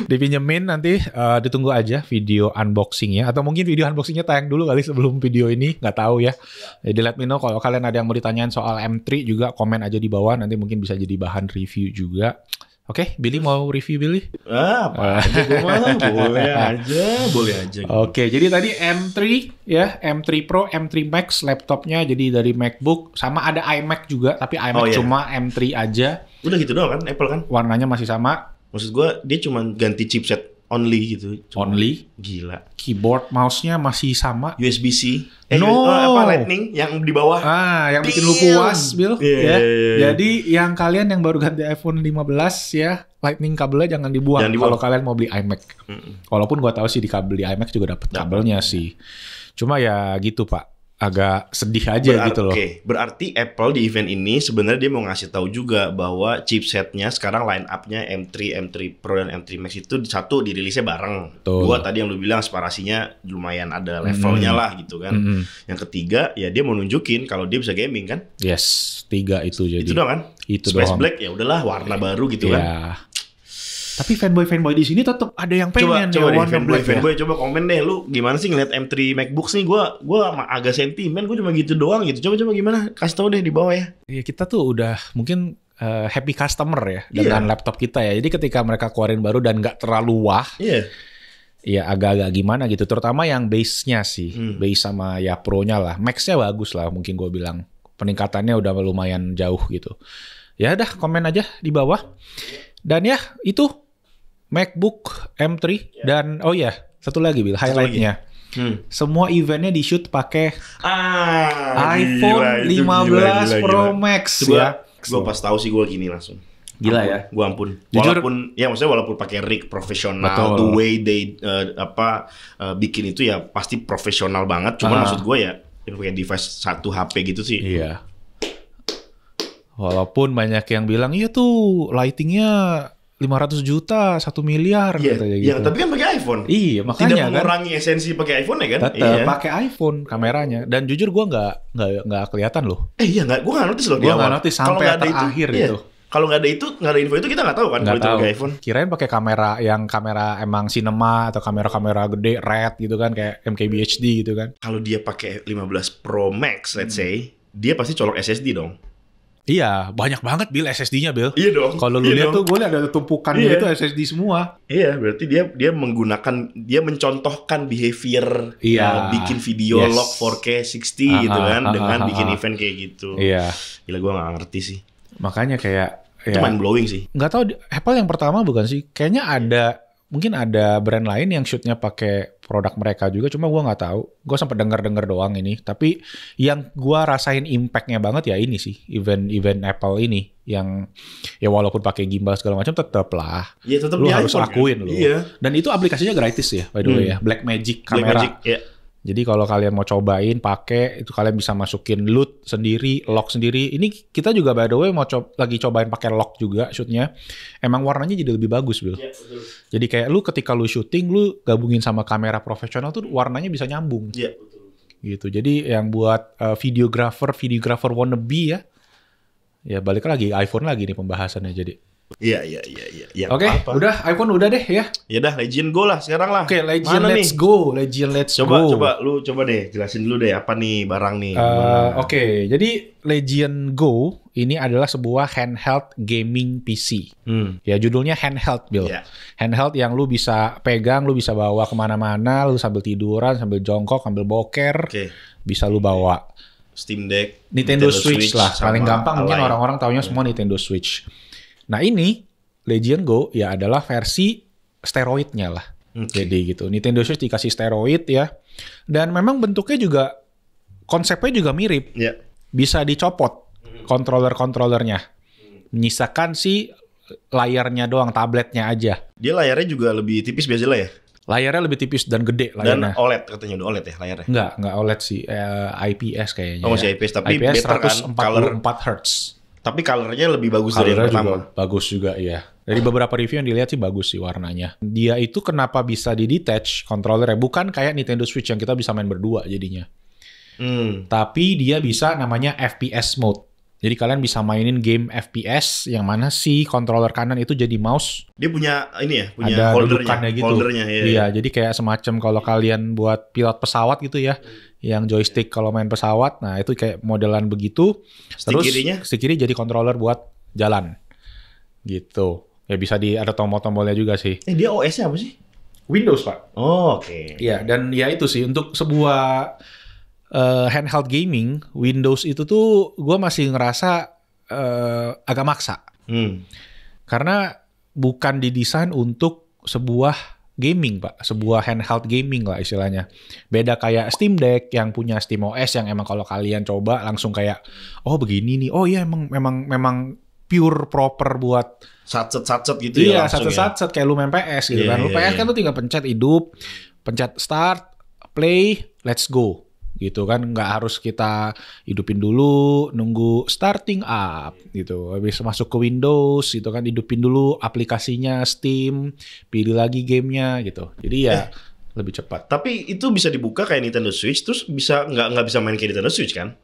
Dipinjemin nanti ditunggu aja video unboxingnya atau mungkin video unboxingnya tayang dulu kali sebelum video ini, nggak tahu ya. Jadi let me know kalau kalian ada yang mau ditanyain soal M3 juga komen aja di bawah, nanti mungkin bisa jadi bahan review juga. Oke, Billy mau review Billy? Apa aja gue mah boleh aja. Oke, jadi tadi M3 ya, M3 Pro, M3 Max laptopnya jadi dari MacBook sama ada iMac juga, tapi iMac cuma M3 aja. Udah gitu doang kan, Apple kan? Warnanya masih sama. Maksud gue dia cuma ganti chipset only gitu. Only? Gila. Keyboard, mouse-nya masih sama. USB-C. Lightning yang di bawah. Yang bikin lu puas, Bill. Yeah. Jadi yang kalian yang baru ganti iPhone 15 ya, Lightning kabelnya jangan dibuang kalau kalian mau beli iMac. Walaupun gua tahu sih di kabel di iMac juga dapat kabelnya sih. Cuma ya gitu, Pak. Agak sedih aja gitu loh. Oke, berarti Apple di event ini sebenarnya dia mau ngasih tahu juga bahwa chipsetnya sekarang line up-nya M3 Pro dan M3 Max itu satu dirilisnya bareng. Dua tadi yang lu bilang separasinya lumayan ada levelnya lah gitu kan. Yang ketiga ya dia mau nunjukin kalau dia bisa gaming kan? Yes, 3 itu jadi. Itu doang kan? Itu Space doang. Black ya udahlah warna baru gitu kan. Tapi fanboy di sini tetap ada yang pengen coba deh, fanboy coba komen deh lu gimana sih ngeliat M3 MacBooks nih, gue agak sentimen, gue cuma gitu doang gitu. Coba gimana, kasih tau deh di bawah ya. Ya kita tuh udah mungkin happy customer ya dengan laptop kita ya. Jadi ketika mereka keluarin baru dan nggak terlalu wah, ya agak-agak gimana gitu. Terutama yang base-nya sih, base sama ya Pro-nya lah. Max-nya bagus lah mungkin gue bilang. Peningkatannya udah lumayan jauh gitu. Ya udah komen aja di bawah. Dan ya itu MacBook M3 dan satu lagi Bill, highlight-nya. Semua eventnya di shoot pakai iPhone 15 Pro Max ya. Gue pas tahu sih gue gini langsung. Gila ya. Gue ampun. Jujur, Walaupun pakai rig profesional, the way they bikin itu ya pasti profesional banget. Cuma maksud gue ya pakai device satu HP gitu sih. Iya. Walaupun banyak yang bilang iya tuh lightingnya 500 juta, 1 miliar katanya gitu. Iya, tapi kan pakai iPhone. Iya, makanya tidak mengurangi esensi pakai iPhone ya kan? Tetap pakai iPhone kameranya. Dan jujur gue nggak kelihatan loh. Iya, gue nggak notice loh. Gue nggak notice sampai terakhir gitu. Kalau nggak ada info itu kita nggak tahu kan kalau itu pakai iPhone. Kirain pakai kamera emang cinema atau kamera gede red gitu kan kayak MKBHD gitu kan. Kalau dia pakai 15 Pro Max, let's say, dia pasti colok SSD dong. Iya, banyak banget Bill SSD-nya Bill. Iya dong. Kalau lu lihat tuh gue lihat ada tumpukan gitu SSD semua. Iya, berarti dia mencontohkan behavior bikin video log 4K 60 gitu kan dengan bikin event kayak gitu. Iya. Gila, gue nggak ngerti sih. Makanya kayak itu mind blowing sih. Nggak tahu Apple yang pertama bukan sih? Kayaknya mungkin ada brand lain yang shootnya pakai produk mereka juga, cuma gue nggak tahu. Gue sempat dengar doang ini. Tapi yang gue rasain impact-nya banget ya ini sih, event Apple ini yang ya walaupun pakai gimbal segala macam tetap lah. Iya, tetap lu harus akuin kan? loh. Iya. Dan itu aplikasinya gratis ya, by the way ya, Blackmagic kamera. Jadi kalau kalian mau cobain pakai itu kalian bisa masukin LUT sendiri, lock sendiri. Ini kita juga by the way mau lagi cobain pakai lock juga shootnya. Emang warnanya jadi lebih bagus, Bill. Iya, betul. Jadi kayak ketika lu syuting lu gabungin sama kamera profesional tuh warnanya bisa nyambung. Iya, betul. gitu. Jadi yang buat videographer wannabe ya balik lagi iPhone lagi nih pembahasannya jadi. Iya. Ya, Oke, udah iPhone udah deh ya. Ya dah, Legion Go lah sekarang lah. Oke, Legion Mana let's nih? go. Legion let's go. Coba deh jelasin dulu deh apa nih barang nih. Oke, jadi Legion Go ini adalah sebuah handheld gaming PC. Ya judulnya handheld, Bill. Yeah. Handheld yang lu bisa pegang, lu bisa bawa kemana-mana, lu sambil tiduran, sambil jongkok, sambil boker, bisa lu bawa. Steam Deck, Nintendo Switch lah, paling gampang mungkin orang-orang taunya semua Nintendo Switch. Nah ini Legion Go ya adalah versi steroidnya lah. Jadi gitu. Nintendo Switch dikasih steroid ya. Dan memang bentuknya juga konsepnya juga mirip. Bisa dicopot controller-controllernya. Menyisakan si layarnya doang, tabletnya aja. Dia layarnya juga lebih tipis biasanya ya? Layarnya lebih tipis dan gede layarnya. Dan OLED katanya udah OLED ya layarnya? Enggak OLED sih. IPS kayaknya. Oh masih IPS tapi IPS better kan? 144 Hz. Tapi colornya lebih bagus dari yang pertama. Bagus juga iya. Dari beberapa review yang dilihat sih bagus sih warnanya. Dia itu kenapa bisa di-detach controllernya? Bukan kayak Nintendo Switch yang kita bisa main berdua jadinya. Tapi dia bisa namanya FPS mode. Jadi kalian bisa mainin game FPS yang mana si controller kanan itu jadi mouse. Dia punya ini ya, punya ada holdernya gitu. Holdernya, iya, jadi kayak semacam kalau kalian buat pilot pesawat gitu ya, yang joystick kalau main pesawat, nah itu kayak modelan begitu. Terus stick kiri jadi controller buat jalan, gitu. Ya bisa ada tombol-tombolnya juga sih. Dia OS-nya apa sih? Windows Pak. Oh, oke. Iya, dan ya itu sih untuk sebuah handheld gaming, Windows itu tuh gue masih ngerasa agak maksa. Karena bukan didesain untuk sebuah gaming, Pak. Sebuah handheld gaming lah istilahnya. Beda kayak Steam Deck yang punya SteamOS yang emang kalau kalian coba langsung kayak, oh begini nih. Oh iya memang pure proper buat satset gitu ya. Iya, satset kayak lu main PS gitu kan. Lu PS kan lu tinggal pencet hidup, pencet start, play, let's go. Gitu kan, nggak harus kita hidupin dulu, nunggu starting up gitu. Habis masuk ke Windows gitu kan, hidupin dulu aplikasinya Steam, pilih lagi gamenya gitu. Jadi ya lebih cepat. Tapi itu bisa dibuka kayak Nintendo Switch, terus bisa nggak bisa main kayak Nintendo Switch kan?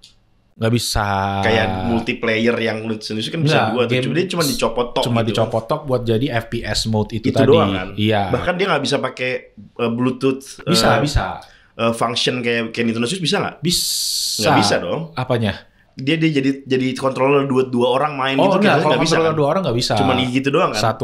Nggak bisa. Kayak multiplayer yang Nintendo Switch kan bisa buat. Dia cuma dicopot tok. Cuma gitu dicopot tok buat jadi FPS mode itu tadi. Doang kan? Iya. Bahkan dia nggak bisa pakai Bluetooth. Bisa. Function kayak Nintendo Switch bisa nggak? Bisa. Nggak bisa dong. Apanya? Dia jadi controller dua orang main gitu. Enggak, kalau controller kan? 2 orang nggak bisa. Cuman gitu doang kan?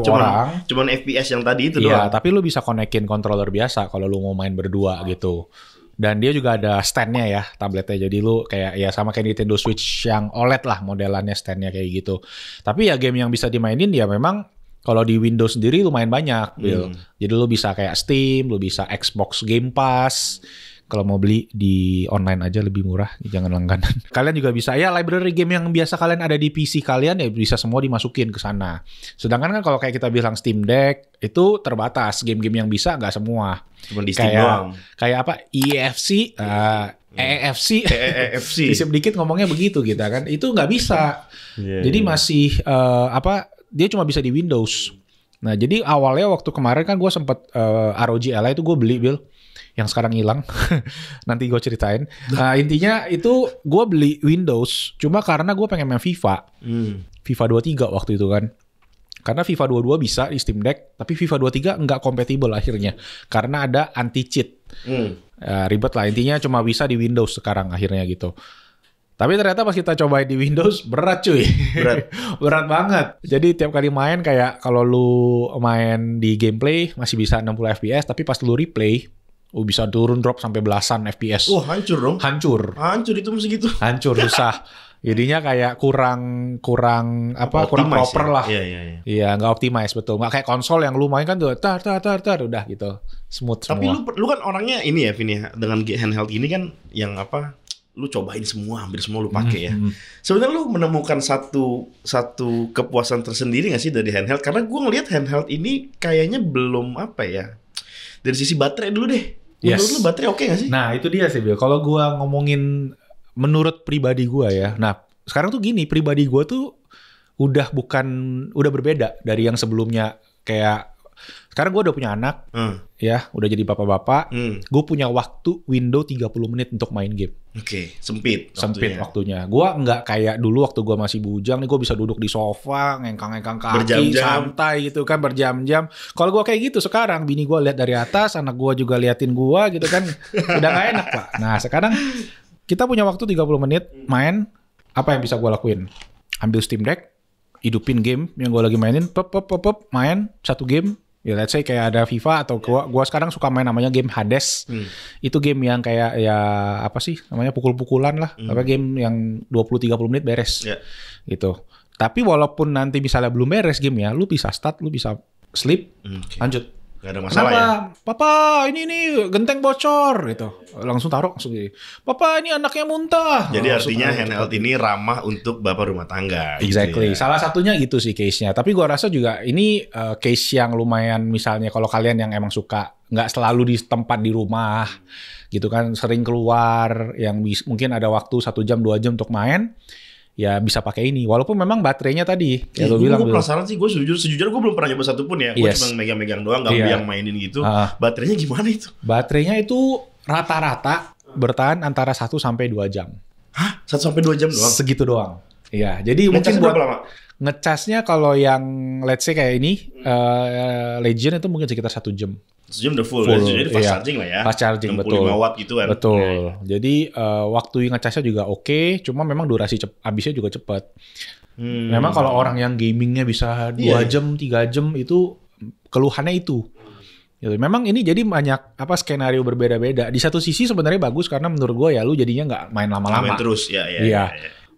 Cuman FPS yang tadi itu doang. Iya, tapi lu bisa konekin controller biasa kalau lu mau main berdua gitu. Dan dia juga ada stand-nya ya, tabletnya. Jadi lu kayak ya sama kayak Nintendo Switch yang OLED lah modelannya, stand-nya kayak gitu. Tapi ya game yang bisa dimainin ya memang kalau di Windows sendiri lumayan banyak, Bill. Jadi lu bisa kayak Steam, lu bisa Xbox Game Pass. Kalau mau beli di online aja lebih murah, jangan langganan. Kalian juga bisa, ya library game yang biasa kalian ada di PC kalian ya bisa semua dimasukin ke sana. Sedangkan kan kalau kayak kita bilang Steam Deck, itu terbatas. Game-game yang bisa nggak semua. Cuma di Steam doang. Kayak apa, EFC, EFC. Disip dikit ngomongnya begitu gitu kan. Itu nggak bisa. Jadi masih, dia cuma bisa di Windows. Nah jadi awalnya waktu kemarin kan gue sempet ROG Ally itu gue beli, Bill. Yang sekarang hilang. Nanti gue ceritain. Nah, intinya itu gue beli Windows cuma karena gue pengen main FIFA. FIFA 23 waktu itu kan. Karena FIFA 22 bisa di Steam Deck, tapi FIFA 23 nggak kompatibel akhirnya. Karena ada anti-cheat. Ribet lah. Intinya cuma bisa di Windows sekarang akhirnya gitu. Tapi ternyata pas kita cobain di Windows, berat cuy. Berat banget. Jadi tiap kali main kayak kalau lu main di gameplay masih bisa 60 FPS, tapi pas lu replay, bisa turun drop sampai belasan FPS. Hancur dong. Hancur itu mesti gitu. Hancur, susah. Jadinya kayak kurang proper lah. Iya, nggak optimize betul. Nggak kayak konsol yang lu main kan tuh tar udah gitu. Smooth tapi semua. Tapi lu kan orangnya ini ya, Vin ya. Dengan handheld ini kan yang lu cobain semua, hampir semua lu pakai ya. Sebenarnya lu menemukan satu kepuasan tersendiri nggak sih dari handheld? Karena gue ngelihat handheld ini kayaknya belum dari sisi baterai dulu deh. Menurut lu baterai oke gak sih? Nah itu dia sih Bill. Kalau gue ngomongin menurut pribadi gue ya. Nah sekarang tuh gini, pribadi gue tuh udah berbeda dari yang sebelumnya. Kayak Sekarang gue udah punya anak, ya udah jadi bapak-bapak. Gue punya waktu window 30 menit untuk main game. Oke, sempit waktunya. Gue nggak kayak dulu waktu gue masih bujang nih, gue bisa duduk di sofa, ngengkang-ngengkang kaki, berjam-jam. santai gitu kan, berjam-jam. Kalau gue kayak gitu sekarang, bini gue lihat dari atas, anak gue juga liatin gue gitu kan, udah nggak enak Pak. Nah sekarang kita punya waktu 30 menit main, apa yang bisa gue lakuin? Ambil Steam Deck, hidupin game yang gue lagi mainin, main satu game. Ya let's say kayak ada FIFA atau gua sekarang suka main namanya game Hades. Itu game yang kayak ya apa sih namanya pukul-pukulan lah. Apa game yang 20-30 menit beres. Gitu. Tapi walaupun nanti misalnya belum beres game ya, lu bisa start, lu bisa sleep, lanjut. Gak ada masalah. Kenapa? Ya? Papa ini genteng bocor gitu. Langsung taruh langsung gitu. Papa ini anaknya muntah. Jadi artinya handheld ini ramah untuk bapak rumah tangga. Exactly. Gitu ya. Salah satunya gitu sih case-nya. Tapi gua rasa juga ini case yang lumayan, misalnya kalau kalian yang emang suka nggak selalu di tempat di rumah gitu kan, sering keluar, yang mungkin ada waktu 1 jam 2 jam untuk main, ya bisa pakai ini. Walaupun memang baterainya tadi kayak lo bilang. Gue penasaran sih, gue sejujurnya gue belum pernah nyoba satu pun ya. Gue cuma megang-megang doang, nggak yang mainin gitu. Baterainya gimana itu? Baterainya itu rata-rata bertahan antara 1 sampai 2 jam. Hah? 1 sampai 2 jam doang? Segitu doang. Iya, jadi mungkin buat ngecasnya kalau yang let's say kayak ini Legend itu mungkin sekitar 1 jam. 1 jam udah full. Jadi fast charging lah ya. Fast charging, 65 betul. watt gitu kan. Betul. Jadi waktu ngecasnya juga oke, cuma memang durasi habisnya juga cepat. Memang kalau orang yang gamingnya bisa 2 jam, 3 jam itu keluhannya itu. Gitu. Memang ini jadi banyak skenario berbeda-beda. Di satu sisi sebenarnya bagus karena menurut gue ya lu jadinya nggak main lama-lama. Main terus, ya.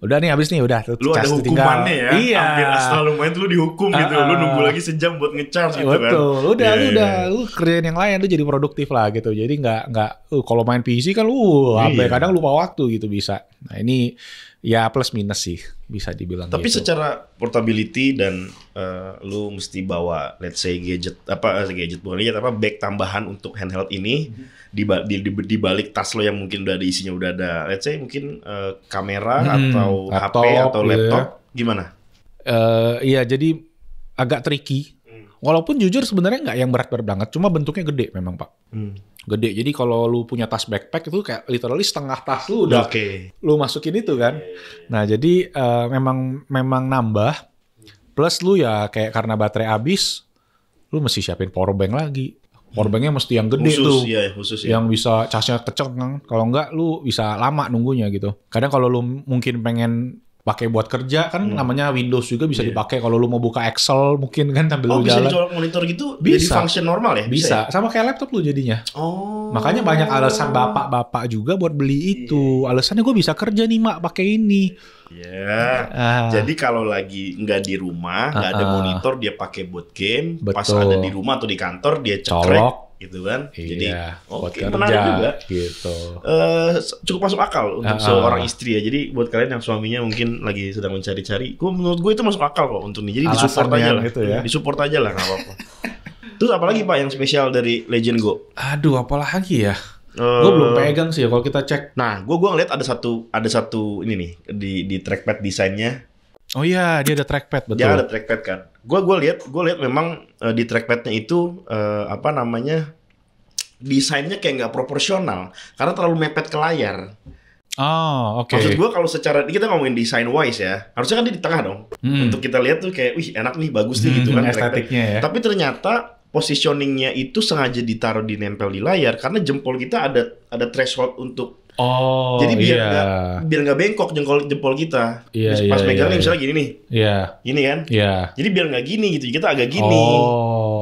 Udah nih habis nih udah. Lu ada hukumannya ya. Iya. Hampir selalu main tuh lu dihukum gitu. Lu nunggu lagi sejam buat ngecharge gitu kan. Betul. Lu kerjain yang lain, lu jadi produktif lah gitu. Jadi nggak kalau main PC kan sampai kadang lupa waktu gitu bisa. Nah ini ya plus minus sih bisa dibilang. Tapi gitu. Secara portability dan lu mesti bawa let's say gadget bukan gadget bag tambahan untuk handheld ini. Di balik tas lo yang mungkin udah ada isinya, udah ada let's say mungkin kamera atau HP atau laptop, gimana? Iya jadi agak tricky. Walaupun jujur sebenarnya nggak yang berat-berat banget, cuma bentuknya gede memang Pak. Gede. Jadi kalau lu punya tas backpack itu kayak literally setengah tas lu udah lu masukin itu kan. Nah jadi memang nambah. Plus lu ya kayak karena baterai habis, lu mesti siapin power bank lagi. Powerbanknya mesti yang gede khusus, yang bisa casnya kenceng kan. Kalau enggak lu bisa lama nunggunya gitu. Kadang kalau lu mungkin pengen pakai buat kerja kan namanya Windows juga bisa dipakai. Kalau lu mau buka Excel mungkin kan sambil lu jalan. Bisa dicolok monitor gitu bisa. Jadi function normal ya? Bisa. Sama kayak laptop lu jadinya. Makanya banyak alasan bapak-bapak juga buat beli itu. Alasannya gue bisa kerja nih mak pakai ini. Jadi kalau lagi nggak di rumah, nggak ada monitor, dia pakai buat game. Betul. Pas ada di rumah atau di kantor dia cekrek gitu kan. Jadi menarik juga. Gitu. Cukup masuk akal untuk seorang istri ya. Jadi buat kalian yang suaminya mungkin lagi sedang mencari-cari, menurut gue itu masuk akal kok untuk nih. Jadi disupport aja lah. Gitu ya. Disupport aja lah, nggak apa-apa. Terus apalagi Pak yang spesial dari Legend Go? Aduh, apalagi ya? Gue belum pegang sih ya kalau kita cek. Nah, gue ngeliat ada satu ini nih di trackpad desainnya. Oh iya, dia ada trackpad, betul. Dia ada trackpad kan. Gue lihat memang di trackpadnya itu desainnya kayak nggak proporsional karena terlalu mepet ke layar. Oh, oke. Maksud gue kalau secara kita ngomongin desain wise ya, harusnya kan dia di tengah dong. Untuk kita lihat tuh kayak, wih enak nih, bagus nih gitu kan. Estetiknya ya. Tapi ternyata positioningnya itu sengaja ditaruh nempel di layar karena jempol kita ada threshold untuk jadi biar nggak bengkok jempol kita. Pas megangnya misalnya gini nih. Gini kan? Jadi biar nggak gini gitu. Kita agak gini.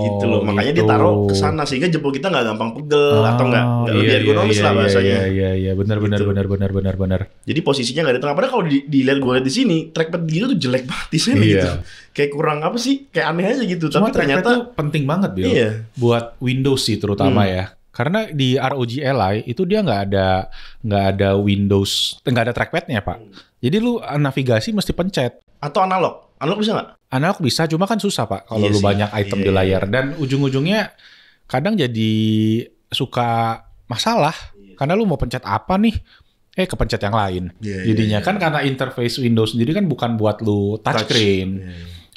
Gitu loh. Makanya ditaruh ke sana sehingga jempol kita nggak gampang pegel atau nggak lebih ergonomis lah bahasanya. Iya, benar. Jadi posisinya nggak di tengah. Padahal kalau dilihat gue lihat di sini trackpad gitu tuh jelek banget desainnya gitu. Kayak kurang apa sih? Kayak aneh aja gitu. Cuma tapi ternyata tuh penting banget Bill. Buat Windows sih terutama ya. Karena di ROG Ally itu dia nggak ada Windows, nggak ada trackpadnya Pak. Jadi lu navigasi mesti pencet. Atau analog bisa nggak? Analog bisa, cuma kan susah Pak kalau lu banyak item di layar. Dan ujung-ujungnya kadang jadi suka masalah. Karena lu mau pencet apa nih? Kepencet yang lain. Jadinya kan karena interface Windows sendiri kan bukan buat lu touchscreen.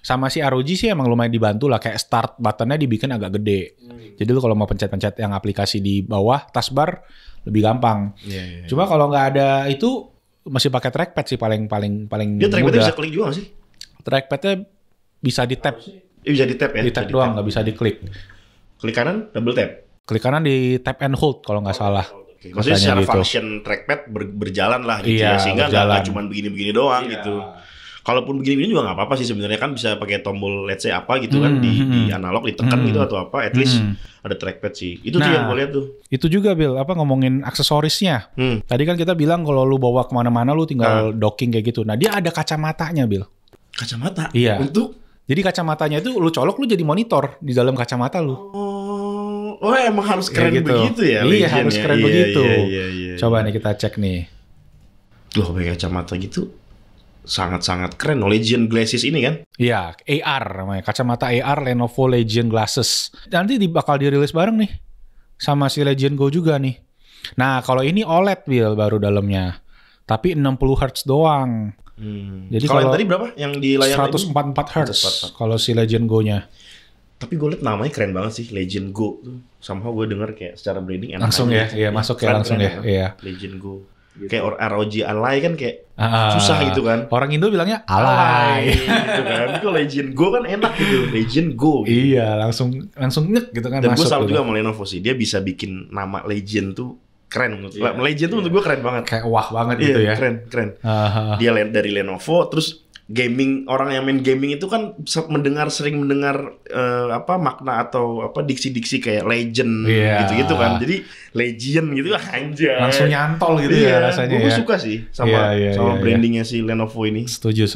Sama si ROG sih emang lumayan dibantu lah, kayak start buttonnya dibikin agak gede. Jadi lu kalau mau pencet-pencet yang aplikasi di bawah taskbar lebih gampang. Cuma kalau nggak ada itu masih pakai trackpad sih paling Dia trackpadnya mudah. bisa klik juga nggak sih? Trackpadnya bisa di tap. Bisa di tap ya? Di tap doang, nggak bisa diklik. Klik kanan, double tap. Klik kanan di tap and hold kalau nggak salah. Maksudnya secara gitu. function trackpad berjalan lah gitu Iya, ya, sehingga berjalan. nggak cuma begini-begini doang gitu. Kalaupun begini-begini juga nggak apa-apa sih sebenarnya, kan bisa pakai tombol let's say apa gitu kan di analog ditekan gitu atau apa, at least ada trackpad sih. Itu tuh yang gue lihat tuh. Itu juga Bill, ngomongin aksesorisnya. Tadi kan kita bilang kalau lu bawa kemana-mana lu tinggal docking kayak gitu. Nah dia ada kacamatanya Bill. Kacamata? Iya. Untuk? Jadi kacamatanya itu lu colok, lu jadi monitor di dalam kacamata lu. Oh emang harus keren gitu. begitu ya? Iya harus keren begitu. Iya. Coba nih kita cek nih. Loh pakai kacamata gitu sangat-sangat keren. Legion Glasses ini kan? Iya, AR namanya. Kacamata AR Lenovo Legion Glasses. Nanti bakal dirilis bareng nih sama si Legion Go juga nih. Nah, kalau ini OLED Bill baru dalamnya. Tapi 60 Hz doang. Jadi kalau yang tadi berapa? Yang di layar 144 Hz kalau si Legion Go-nya. Tapi gue liat namanya keren banget sih, Legion Go tuh. Somehow gue denger kayak secara branding enak langsung aja. Ya, masuk ya langsung ya. Iya. Legend Go. Kayak ROG Ally kan kayak susah gitu kan. Orang Indo bilangnya Ally gitu kan. Kalau Legend Go kan enak gitu, Legend Go gitu. Iya, langsung ngek gitu kan. Dan gue masuk salut gitu. juga sama Lenovo sih, dia bisa bikin nama Legend tuh keren menurut gue. Legend tuh menurut gue keren banget. Kayak wah banget gitu ya. Keren. Dia dari Lenovo, terus gaming, orang yang main gaming itu kan sering mendengar makna atau diksi-diksi kayak legend gitu-gitu kan. Jadi legend gitu anjay. Langsung nyantol gitu ya rasanya Gue ya. suka sih sama brandingnya si Lenovo ini. Setuju.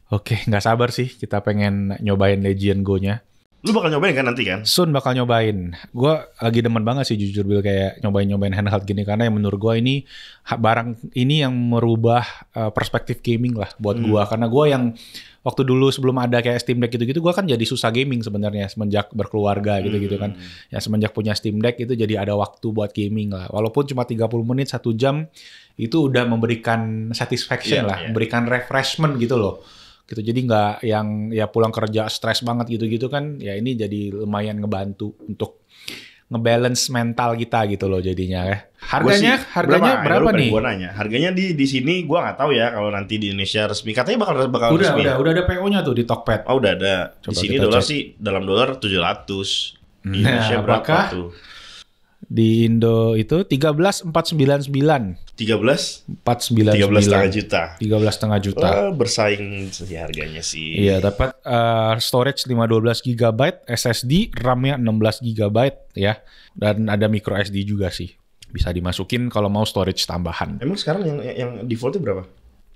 Oke, nggak sabar sih kita pengen nyobain Legion Go-nya. Lu bakal nyobain kan nanti kan? Soon bakal nyobain. Gue lagi demen banget sih jujur Bill kayak nyobain handheld gini karena yang menurut gue ini barang ini yang merubah perspektif gaming lah buat gue. Karena gue yang waktu dulu sebelum ada kayak Steam Deck gitu-gitu gue kan jadi susah gaming sebenarnya semenjak berkeluarga gitu-gitu kan. Ya semenjak punya Steam Deck itu jadi ada waktu buat gaming lah. Walaupun cuma 30 menit 1 jam itu udah memberikan satisfaction memberikan refreshment gitu loh. Gitu. Jadi nggak yang ya pulang kerja stres banget gitu-gitu kan, ya ini jadi lumayan ngebantu untuk ngebalance mental kita gitu loh jadinya ya. Harganya berapa nih? Gua nanya. Harganya di sini gua nggak tahu ya, kalau nanti di Indonesia resmi katanya bakal resmi. Udah ada PO-nya tuh di Tokped. Oh, udah ada. Di sini dolar sih dalam dolar 700. Di Indonesia berapa tuh? Di Indo itu 13.499. 13,5 juta. 13,5 juta. Bersaing sih harganya sih. Iya, dapat storage 512 GB, SSD, RAM-nya 16 GB ya. Dan ada micro SD juga sih. Bisa dimasukin kalau mau storage tambahan. Emang sekarang yang defaultnya berapa?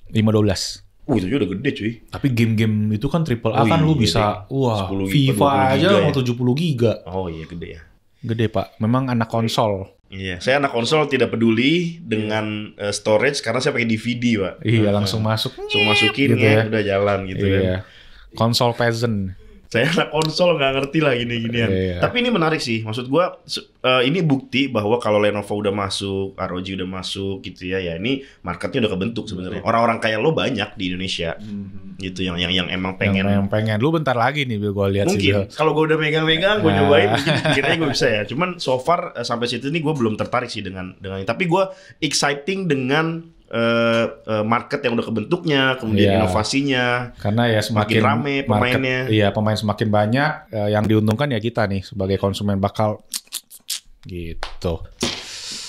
512. Itu juga udah gede cuy. Tapi game-game itu kan AAA kan lu bisa, wah, FIFA aja mau 70 giga. Oh iya gede ya. Gede Pak, memang anak konsol. Iya, saya anak konsol tidak peduli dengan storage karena saya pakai DVD Pak. Iya, langsung masuk. Langsung masukin gitu ya, udah jalan gitu kan. Konsol peasant. Saya anak konsol nggak ngerti lah gini-ginian. Tapi ini menarik sih. Maksud gua ini bukti bahwa kalau Lenovo udah masuk, ROG udah masuk gitu ya. Ya ini marketnya udah kebentuk sebenarnya. Orang-orang kayak lo banyak di Indonesia. Gitu yang emang pengen. Yang pengen. Lu bentar lagi nih gua lihat sih. Mungkin kalau gua udah megang-megang, gua nyobain mungkin aja gua bisa ya. Cuman so far sampai situ nih gua belum tertarik sih dengan ini. Tapi gua exciting dengan market yang udah kebentuknya, kemudian inovasinya, karena ya semakin rame pemainnya. Iya, pemain semakin banyak, yang diuntungkan ya kita nih sebagai konsumen bakal gitu.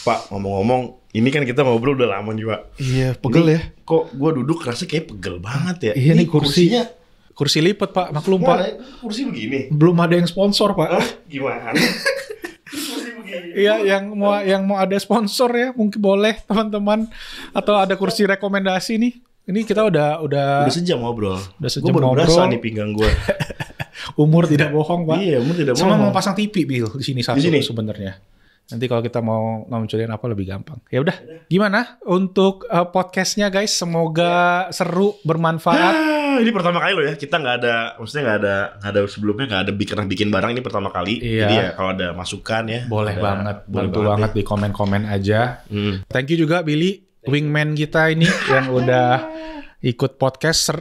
Pak, ngomong-ngomong, ini kan kita ngobrol udah lama nih Pak. Iya, pegel ya. Kok gue duduk rasa kayak pegel banget ya. Iya nih kursinya. Kursi lipat Pak, maklum Pak. Kursi begini. Belum ada yang sponsor Pak. Gimana? Iya, yang mau ada sponsor ya mungkin boleh teman-teman, atau ada kursi rekomendasi nih. Ini kita udah sejam ngobrol. Udah sejam gue baru ngobrol. berasa nih pinggang gue. Umur tidak bohong Pak. Iya, umur tidak bohong. Sama mau pasang TV Bill di sini satu sebenarnya. Nanti kalau kita mau ngonculin apa lebih gampang. Ya udah, gimana untuk podcastnya guys? Semoga seru, bermanfaat. Ini pertama kali loh ya, kita nggak ada sebelumnya, nggak ada pernah bikin barang, ini pertama kali. Iya. Jadi ya kalau ada masukan ya, boleh banget, bantu banget di komen-komen aja. Thank you juga Billy, wingman kita ini yang ikut podcast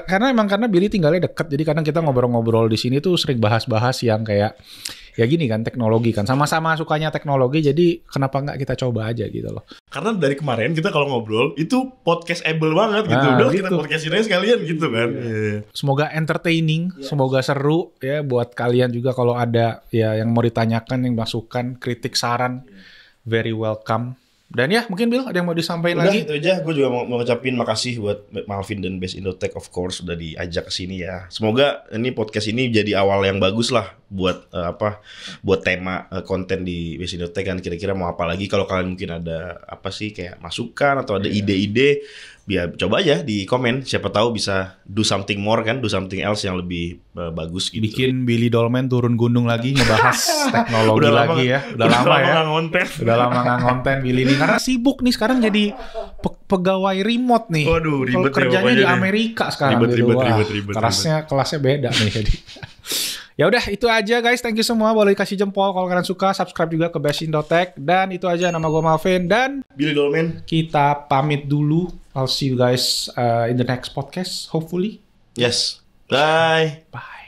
karena Billy tinggalnya deket, jadi kadang kita ngobrol-ngobrol di sini tuh sering bahas-bahas yang kayak ya gini kan, teknologi kan, sama-sama sukanya teknologi, jadi kenapa nggak kita coba aja gitu loh. Karena dari kemarin kita kalau ngobrol itu podcast-able banget gitu, udah gitu. Kita podcastin aja sekalian gitu kan. Semoga entertaining, semoga seru ya buat kalian juga, kalau ada ya yang mau ditanyakan, yang masukan, kritik, saran, very welcome. Dan ya mungkin Bill ada yang mau disampaikan lagi? Udah itu aja, gue juga mau ngucapin makasih buat Malvin dan Best Indotech of course sudah diajak ke sini ya. Semoga ini podcast ini jadi awal yang bagus lah buat buat tema konten di Best Indotech kan, kira-kira mau apa lagi. Kalau kalian mungkin ada apa sih kayak masukan atau ada ide-ide, biar coba aja di komen, siapa tahu bisa do something more kan, do something else yang lebih bagus gitu. Bikin Billy Dolmen turun gunung lagi ngebahas teknologi lagi ya. Udah lama ya. Udah lama nggak ngonten Billy ini karena sibuk nih sekarang jadi pegawai remote nih. Waduh, ribet ya, kerjanya di Amerika sekarang. Ribet. Kelasnya beda nih jadi. Ya udah itu aja guys, thank you semua, boleh kasih jempol kalau kalian suka, subscribe juga ke Best Indotech, dan itu aja, nama gue Malvin dan Billy Dolmen. Kita pamit dulu. I'll see you guys in the next podcast hopefully. Yes. Bye. Bye.